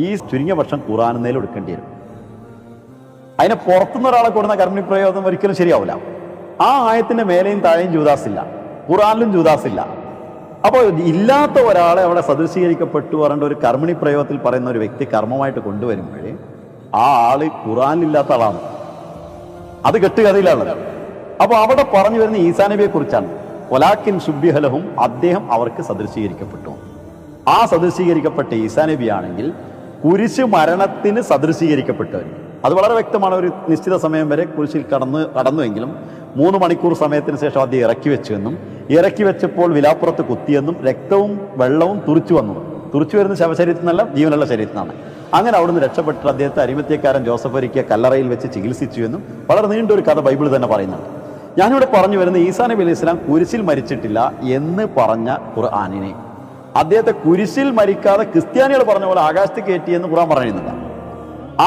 ഈ ചുരുങ്ങിയ പക്ഷം ഖുർആനിൽ എടുക്കേണ്ടി വരും. അതിനെ പുറത്തുനിന്ന് ഒരാളെ കൊടുക്കുന്ന കർമ്മി പ്രയോഗം ഒരിക്കലും ശരിയാവില്ല. ആ ആയത്തിന്റെ മേലെയും താഴെയും ജൂദാസില്ല, ഖുർആനിലും ജൂദാസില്ല. അപ്പോൾ ഇല്ലാത്ത ഒരാളെ അവിടെ സദൃശീകരിക്കപ്പെട്ടു പറഞ്ഞ ഒരു കർമ്മിണി പ്രയോഗത്തിൽ പറയുന്ന ഒരു വ്യക്തി കർമ്മമായിട്ട് കൊണ്ടുവരുമ്പോഴേ ആ ആള് ഖുർആനിലില്ലാത്ത ആളാണ്, അത് കെട്ടുകഥയിലാണ്. അപ്പോൾ അവിടെ പറഞ്ഞു വരുന്ന ഈസാ നബിയെ കുറിച്ചാണ്. വലാക്കിൻ ശുബ്ബിഹലഹും, അദ്ദേഹം അവർക്ക് സദൃശീകരിക്കപ്പെട്ടു. ആ സദൃശീകരിക്കപ്പെട്ട ഈസാ നബി ആണെങ്കിൽ കുരിശ് മരണത്തിന് സദൃശീകരിക്കപ്പെട്ടവർ. അത് വളരെ വ്യക്തമാണ്. ഒരു നിശ്ചിത സമയം വരെ കുരിശിൽ കടന്നുവെങ്കിലും 3 മണിക്കൂർ സമയത്തിന് ശേഷം അദ്ദേഹം ഇറക്കി വെച്ചുവെന്നും ഇറക്കി വെച്ചപ്പോൾ വിലാപ്പുറത്ത് കുത്തിയെന്നും രക്തവും വെള്ളവും തുറിച്ചു വരുന്ന ശവശരീരത്തിൽ നിന്നല്ല, ജീവനുള്ള ശരീരത്തിൽ നിന്നാണ്. അങ്ങനെ അവിടുന്ന് രക്ഷപ്പെട്ടിട്ട് അദ്ദേഹത്തെ അരിമത്യക്കാരൻ ജോസഫ് ഒരിക്കൽ കല്ലറയിൽ വെച്ച് ചികിത്സിച്ചു എന്നും വളരെ നീണ്ടൊരു കഥ ബൈബിൾ തന്നെ പറയുന്നുണ്ട്. ഞാനിവിടെ പറഞ്ഞു വരുന്ന ഈസാ നബി അലൈഹി സ്വലാം കുരിശിൽ മരിച്ചിട്ടില്ല എന്ന് പറഞ്ഞ ഖുർആനിനെ അദ്ദേഹത്തെ കുരിശിൽ മരിക്കാതെ ക്രിസ്ത്യാനികൾ പറഞ്ഞ പോലെ ആകാശത്ത് കയറ്റിയെന്ന് ഖുർആൻ പറയുന്നില്ല.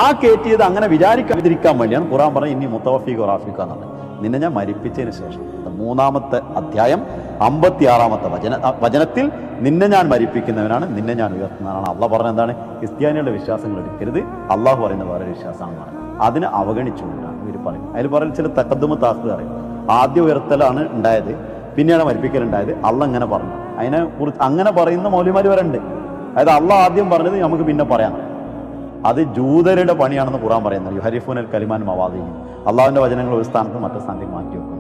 ആ കയറ്റിയത് അങ്ങനെ വിചാരിക്കാതിരിക്കാൻ വേണ്ടിയാണ് ഖുർആൻ പറഞ്ഞത് ഇന്നി മുത്തവഫീഖ റാഫിഖ എന്നുള്ളത്. നിന്നെ ഞാൻ മരിപ്പിച്ചതിന് ശേഷം 3-ാമത്തെ അധ്യായം 56-ാമത്തെ വചനത്തിൽ നിന്നെ ഞാൻ മരിപ്പിക്കുന്നവനാണ്, നിന്നെ ഞാൻ ഉയർത്തുന്നവനാണ്. അള്ളാഹ് പറഞ്ഞ എന്താണ്? ക്രിസ്ത്യാനികളുടെ വിശ്വാസങ്ങൾ എടുക്കരുത്, അള്ളാഹു പറയുന്ന വേറെ വിശ്വാസമാണ്. അതിനെ അവഗണിച്ചുകൊണ്ടാണ് ഇവർ പറയും. അതിൽ പറയുന്ന ചില തഖദ്ദുമ താഖ്ദ് പറയും. ആദ്യം ഉയർത്തലാണ് ഉണ്ടായത്, പിന്നെയാണ് മരിപ്പിക്കലുണ്ടായത്. അള്ളാഹ് അങ്ങനെ പറഞ്ഞു. അതിനെ കുറിച്ച് അങ്ങനെ പറയുന്ന മൗലവിമാർ വരെ ഉണ്ട്. അതായത് അള്ളാഹ് ആദ്യം പറഞ്ഞത് നമുക്ക് പിന്നെ പറയാം. അത് ജൂതരുടെ പണിയാണെന്ന് ഖുർആൻ പറയുന്നത്. യുഹരിഫൂനൽ കലിമാൻ മവാദി, അള്ളാഹുവിന്റെ വചനങ്ങൾ ഒരു സ്ഥാനത്ത് മറ്റു സ്ഥാനത്തേക്ക് മാറ്റി വെക്കും.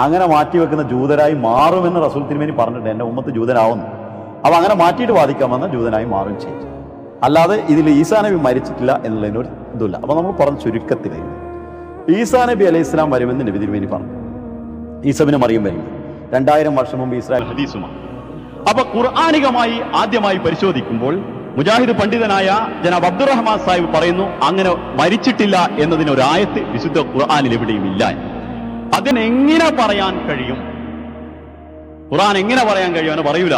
അങ്ങനെ മാറ്റിവെക്കുന്ന ജൂതരായി മാറുമെന്ന് റസൂൽ തിരുമേനി പറഞ്ഞിട്ട് എൻ്റെ ഉമ്മത്ത് ജൂതനാവുന്നു. അപ്പോൾ അങ്ങനെ മാറ്റിയിട്ട് വാദിക്കാമെന്ന ജൂതനായി മാറും ചെയ്തു. അല്ലാതെ ഇതിൽ ഈസാ നബി മരിച്ചിട്ടില്ല എന്നുള്ളതിനൊരു ഇതില്ല. അപ്പോൾ നമ്മൾ പറഞ്ഞ ചുരുക്കത്തിൽ ഈസാ നബി അലൈഹി ഇസ്ലാം വരുമെന്ന് നബി തിരുമേനി പറഞ്ഞു. ഈസബിന് മറിയം വരും 2000 വർഷം മുമ്പ് ഇസ്രായേൽ ഹദീസുമാണ്. അപ്പൊ ഖുർആനികമായി ആദ്യമായി പരിശോധിക്കുമ്പോൾ മുജാഹിദ് പണ്ഡിതനായ ജനാബ് അബ്ദുറഹ്മാൻ സാഹിബ് പറയുന്നു, അങ്ങനെ മരിച്ചിട്ടില്ല എന്നതിനൊരായത്ത് വിശുദ്ധ ഖുർആനിൽ എവിടെയും ഇല്ല. അതിനെങ്ങനെ പറയാൻ കഴിയും? ഖുർആൻ എങ്ങനെ പറയാൻ കഴിയും? അവന് പറയൂല.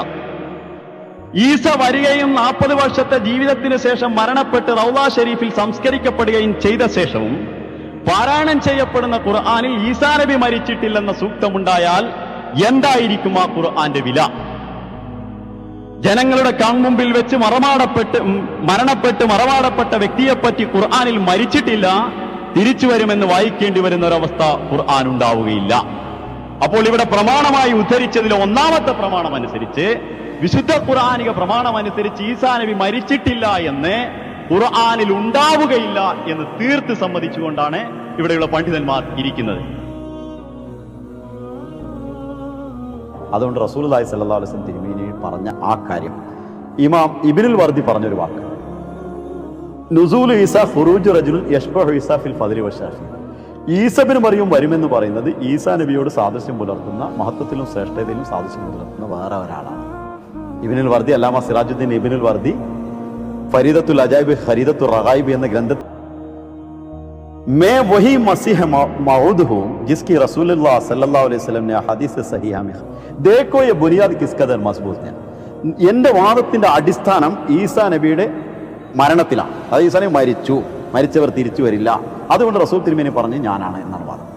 ഈസ വരികയും 40 വർഷത്തെ ജീവിതത്തിന് ശേഷം മരണപ്പെട്ട് റൗള ഷരീഫിൽ സംസ്കരിക്കപ്പെടുകയും ചെയ്ത ശേഷവും പാരായണം ചെയ്യപ്പെടുന്ന ഖുർആനിൽ ഈസാ നബി മരിച്ചിട്ടില്ലെന്ന സൂക്തമുണ്ടായാൽ എന്തായിരിക്കും ആ ഖുർആന്റെ വില? ജനങ്ങളുടെ കൺമുമ്പിൽ വെച്ച് മരണപ്പെട്ട് വ്യക്തിയെപ്പറ്റി ഖുർആനിൽ മരിച്ചിട്ടില്ല, തിരിച്ചു വരുമെന്ന് വായിക്കേണ്ടി വരുന്ന ഒരവസ്ഥ ഖുർആൻ ഉണ്ടാവുകയില്ല. അപ്പോൾ ഇവിടെ പ്രമാണമായി ഉദ്ധരിച്ചതിലെ ഒന്നാമത്തെ പ്രമാണം അനുസരിച്ച്, വിശുദ്ധ ഖുർആനിക പ്രമാണം അനുസരിച്ച് ഈസാ നബി മരിച്ചിട്ടില്ല എന്ന് ഖുർആനിൽ ഉണ്ടാവുകയില്ല എന്ന് തീർത്ത് സമ്മതിച്ചുകൊണ്ടാണ് ഇവിടെയുള്ള പണ്ഡിതന്മാർ ഇരിക്കുന്നത്. അതുകൊണ്ട് റസൂലുള്ളാഹി സ്വല്ലല്ലാഹു അലൈഹി വസല്ലം തിരുമേനി പറഞ്ഞ ആ കാര്യം ഇമാം ഇബ്നുൽ വർദി പറഞ്ഞൊരു വാക്ക്, നുസൂൽ ഈസാ ഖുറൂജ് റജുൽ യശ്ബഹു ഈസാ ഫിൽ ഫദ്ലി വശാഫി. ഈസബിന് മറിയം വരുമെന്ന് പറയുന്നത് ഈസാ നബിയോട് സാദൃശ്യം പുലർത്തുന്ന, മഹത്വത്തിലും ശ്രേഷ്ഠതയിലും സാദൃശ്യം പുലർത്തുന്ന വേറെ ഒരാളാണ്. ഇബ്നുൽ വർദി, അല്ലാമ സിറാജുദ്ദീൻ ഇബ്നുൽ വർദി ഫരീദത്തുൽ അജായിബ് ഖരീദത്തുർ റഗായിബ് എന്ന ഗ്രന്ഥത്തിൽ मैं वही मसीह मऊद हूँ जिसकी रसूलुल्लाह सल्लल्लाहु अलैहि वसल्लम ने हदीस सहीह में देखो ये बुनियाद किस कदर मजबूत है. എൻ്റെ വാദത്തിന്റെ അടിസ്ഥാനം ഈസാ നബിയുടെ മരണത്തിലാണ്. അത് ഈസാ നബി മരിച്ചവർ തിരിച്ചു വരില്ല, അതുകൊണ്ട് റസൂൽ തിരുമേനി പറഞ്ഞ് ഞാനാണ് എന്നാണ് വാദം.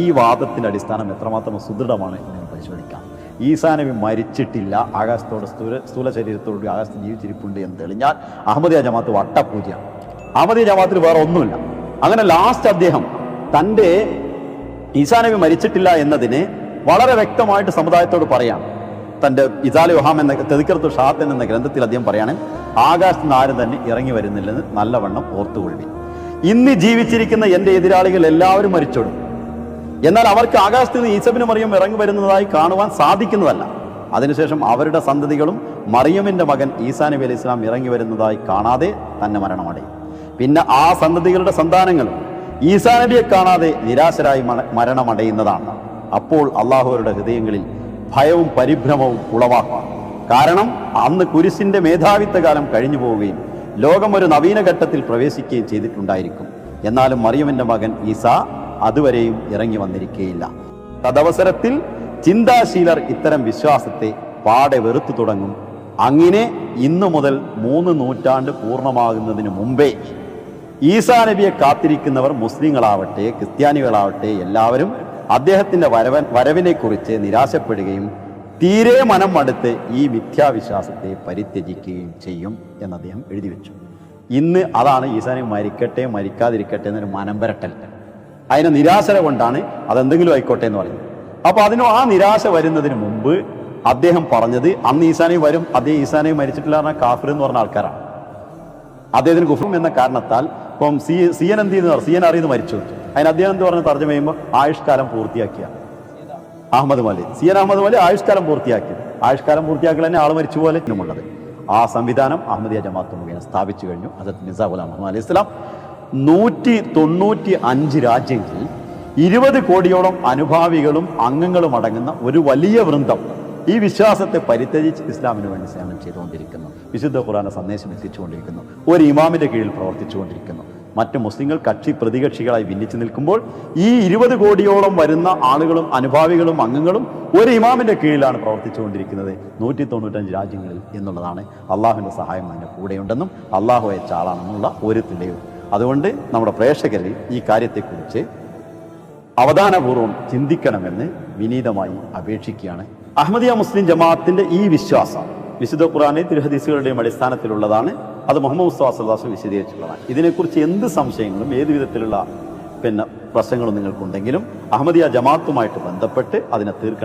ഈ വാദത്തിന്റെ അടിസ്ഥാനം എത്രമാത്രം സുദൃഢമാണ് എന്ന് പരിശോധിക്കാം. ഈസാ നബി മരിച്ചിട്ടില്ല, ആകാശത്തോട് സ്ഥൂല ശരീരത്തോടുകൂടി ആകാശത്ത് ജീവിച്ചിരിപ്പുണ്ട് എന്ന് തെളിഞ്ഞാൽ അഹമ്മദിയ ജമാഅത്ത് വട്ടപൂജയാണ്. അഹമ്മദിയ ജമാഅത്തിൽ വേറെ ഒന്നുമില്ല. അങ്ങനെ ലാസ്റ്റ് അദ്ദേഹം തൻ്റെ ഈസാ നബി മരിച്ചിട്ടില്ല എന്നതിന് വളരെ വ്യക്തമായിട്ട് സമുദായത്തോട് പറയാം. തൻ്റെ ഇസാലി വഹാം എന്ന തെദിക്കറത്തു ഷാത്തൻ എന്ന ഗ്രന്ഥത്തിൽ അദ്ദേഹം പറയാണ്, ആകാശത്ത് നിന്ന് ആരും തന്നെ ഇറങ്ങി വരുന്നില്ലെന്ന് നല്ലവണ്ണം ഓർത്തുകൊള്ളി. ഇന്ന് ജീവിച്ചിരിക്കുന്ന എൻ്റെ എതിരാളികൾ എല്ലാവരും മരിച്ചോടും, എന്നാൽ അവർക്ക് ആകാശത്ത് നിന്ന് ഈസബിന് മറിയം ഇറങ്ങി വരുന്നതായി കാണുവാൻ സാധിക്കുന്നതല്ല. അതിനുശേഷം അവരുടെ സന്തതികളും മറിയമിൻ്റെ മകൻ ഈസാ നബി അലൈഹി ഇസ്ലാം ഇറങ്ങി വരുന്നതായി കാണാതെ തന്നെ മരണമടയും. പിന്നെ ആ സന്തതികളുടെ സന്താനങ്ങളും ഈസാ നബിയെ കാണാതെ നിരാശരായി മരണമടയുന്നതാണ്. അപ്പോൾ അള്ളാഹുവരുടെ ഹൃദയങ്ങളിൽ ഭയവും പരിഭ്രമവും ഉളവാക്കും. കാരണം അന്ന് കുരിശിന്റെ മേധാവിത്വ കാലം കഴിഞ്ഞു പോവുകയും ലോകം ഒരു നവീന ഘട്ടത്തിൽ പ്രവേശിക്കുകയും ചെയ്തിട്ടുണ്ടായിരിക്കും. എന്നാലും മറിയമിന്റെ മകൻ ഈസാ അതുവരെയും ഇറങ്ങി വന്നിരിക്കുകയില്ല. തദവസരത്തിൽ ചിന്താശീലർ ഇത്തരം വിശ്വാസത്തെ പാടെ വെറുത്തു തുടങ്ങും. അങ്ങനെ ഇന്നു മുതൽ 3 നൂറ്റാണ്ട് പൂർണ്ണമാകുന്നതിന് മുമ്പേ ഈസാ നബിയെ കാത്തിരിക്കുന്നവർ മുസ്ലിങ്ങളാവട്ടെ ക്രിസ്ത്യാനികളാവട്ടെ എല്ലാവരും അദ്ദേഹത്തിന്റെ വരവിനെ കുറിച്ച് നിരാശപ്പെടുകയും തീരെ മനം മടുത്ത് ഈ മിഥ്യാവിശ്വാസത്തെ പരിത്യജിക്കുകയും ചെയ്യും എന്ന് അദ്ദേഹം എഴുതി വെച്ചു. ഇന്ന് അതാണ് ഈസാ നബി മരിക്കട്ടെ മരിക്കാതിരിക്കട്ടെ എന്നൊരു മനം വരട്ടൽ. അതിന് നിരാശ കൊണ്ടാണ് അതെന്തെങ്കിലും ആയിക്കോട്ടെ എന്ന് പറയുന്നത്. അപ്പൊ ആ നിരാശ വരുന്നതിന് മുമ്പ് അദ്ദേഹം പറഞ്ഞത് അന്ന് ഈസാ നബി വരും, അദ്ദേഹം ഈസാ നബി മരിച്ചിട്ടില്ല പറഞ്ഞ കാഫിർ എന്ന് പറഞ്ഞ ആൾക്കാരാണ്. അദ്ദേഹത്തിന് കുഫ്റും എന്ന കാരണത്താൽ ഇപ്പം സിയൻ എന്ത് ചെയ്യുന്ന സിയൻ അറിയുന്ന മരിച്ചു. അതിന് അദ്ദേഹം എന്ത് പറഞ്ഞ് തർജ്ജമ ചെയ്യുമ്പോൾ ആയുഷ്കാലം പൂർത്തിയാക്കിയ അഹമ്മദ് മലി, സിയൻ അഹമ്മദ് മലി ആയുഷ്കാലം പൂർത്തിയാക്കി. ആയുഷ്കാലം പൂർത്തിയാക്കൽ തന്നെ ആൾ മരിച്ചു പോലെ ഉള്ളത്. ആ സംവിധാനം അഹമ്മദിയ ജമാഅത്ത് മുഖേന സ്ഥാപിച്ചു കഴിഞ്ഞു. ഹദരത്ത് മിർസാ ഗുലാം അഹ്മദ് അലൈഹി സ്വലാം 195 രാജ്യങ്ങളിൽ 20 കോടിയോളം അനുഭാവികളും അംഗങ്ങളും അടങ്ങുന്ന ഒരു വലിയ വൃന്ദം ഈ വിശ്വാസത്തെ പരിത്യജിച്ച് ഇസ്ലാമിന് വേണ്ടി സേവനം ചെയ്തുകൊണ്ടിരിക്കുന്നു. വിശുദ്ധ ഖുർആന്റെ സന്ദേശം എത്തിച്ചുകൊണ്ടിരിക്കുന്നു. ഒരു ഇമാമിന്റെ കീഴിൽ പ്രവർത്തിച്ചുകൊണ്ടിരിക്കുന്നു. മറ്റു മുസ്ലിങ്ങൾ പ്രതികക്ഷികളായി ഭിന്നിച്ചു നിൽക്കുമ്പോൾ ഈ 20 കോടിയോളം വരുന്ന ആളുകളും അനുഭാവികളും അംഗങ്ങളും ഒരു ഇമാമിന്റെ കീഴിലാണ് പ്രവർത്തിച്ചുകൊണ്ടിരിക്കുന്നത് 195 രാജ്യങ്ങളിൽ എന്നുള്ളതാണ്. അള്ളാഹുവിന്റെ സഹായം അതിന്റെ കൂടെയുണ്ടെന്നും അള്ളാഹു അയച്ച ആളാണെന്നുള്ള ഒരു തെളിവ്. അതുകൊണ്ട് നമ്മുടെ പ്രേക്ഷകരിൽ ഈ കാര്യത്തെക്കുറിച്ച് അവധാനപൂർവ്വം ചിന്തിക്കണമെന്ന് വിനീതമായി അപേക്ഷിക്കുകയാണ്. അഹമ്മദിയ മുസ്ലിം ജമാഅത്തിന്റെ ഈ വിശ്വാസം വിശുദ്ധ ഖുർആനിലെ തിരുഹദീസുകളുടെയും അടിസ്ഥാനത്തിലുള്ളതാണ്. അത് മുഹമ്മദ് മുസ്തഫ സല്ലല്ലാഹു അലൈഹി വസല്ലം വിശദീകരിച്ചിട്ടുള്ളതാണ്. ഇതിനെക്കുറിച്ച് എന്ത് സംശയങ്ങളും ഏത് വിധത്തിലുള്ള പ്രശ്നങ്ങളും നിങ്ങൾക്കുണ്ടെങ്കിലും അഹമ്മദിയ ജമാഅത്തുമായിട്ട് ബന്ധപ്പെട്ട് അതിനെ തീർക്കണം.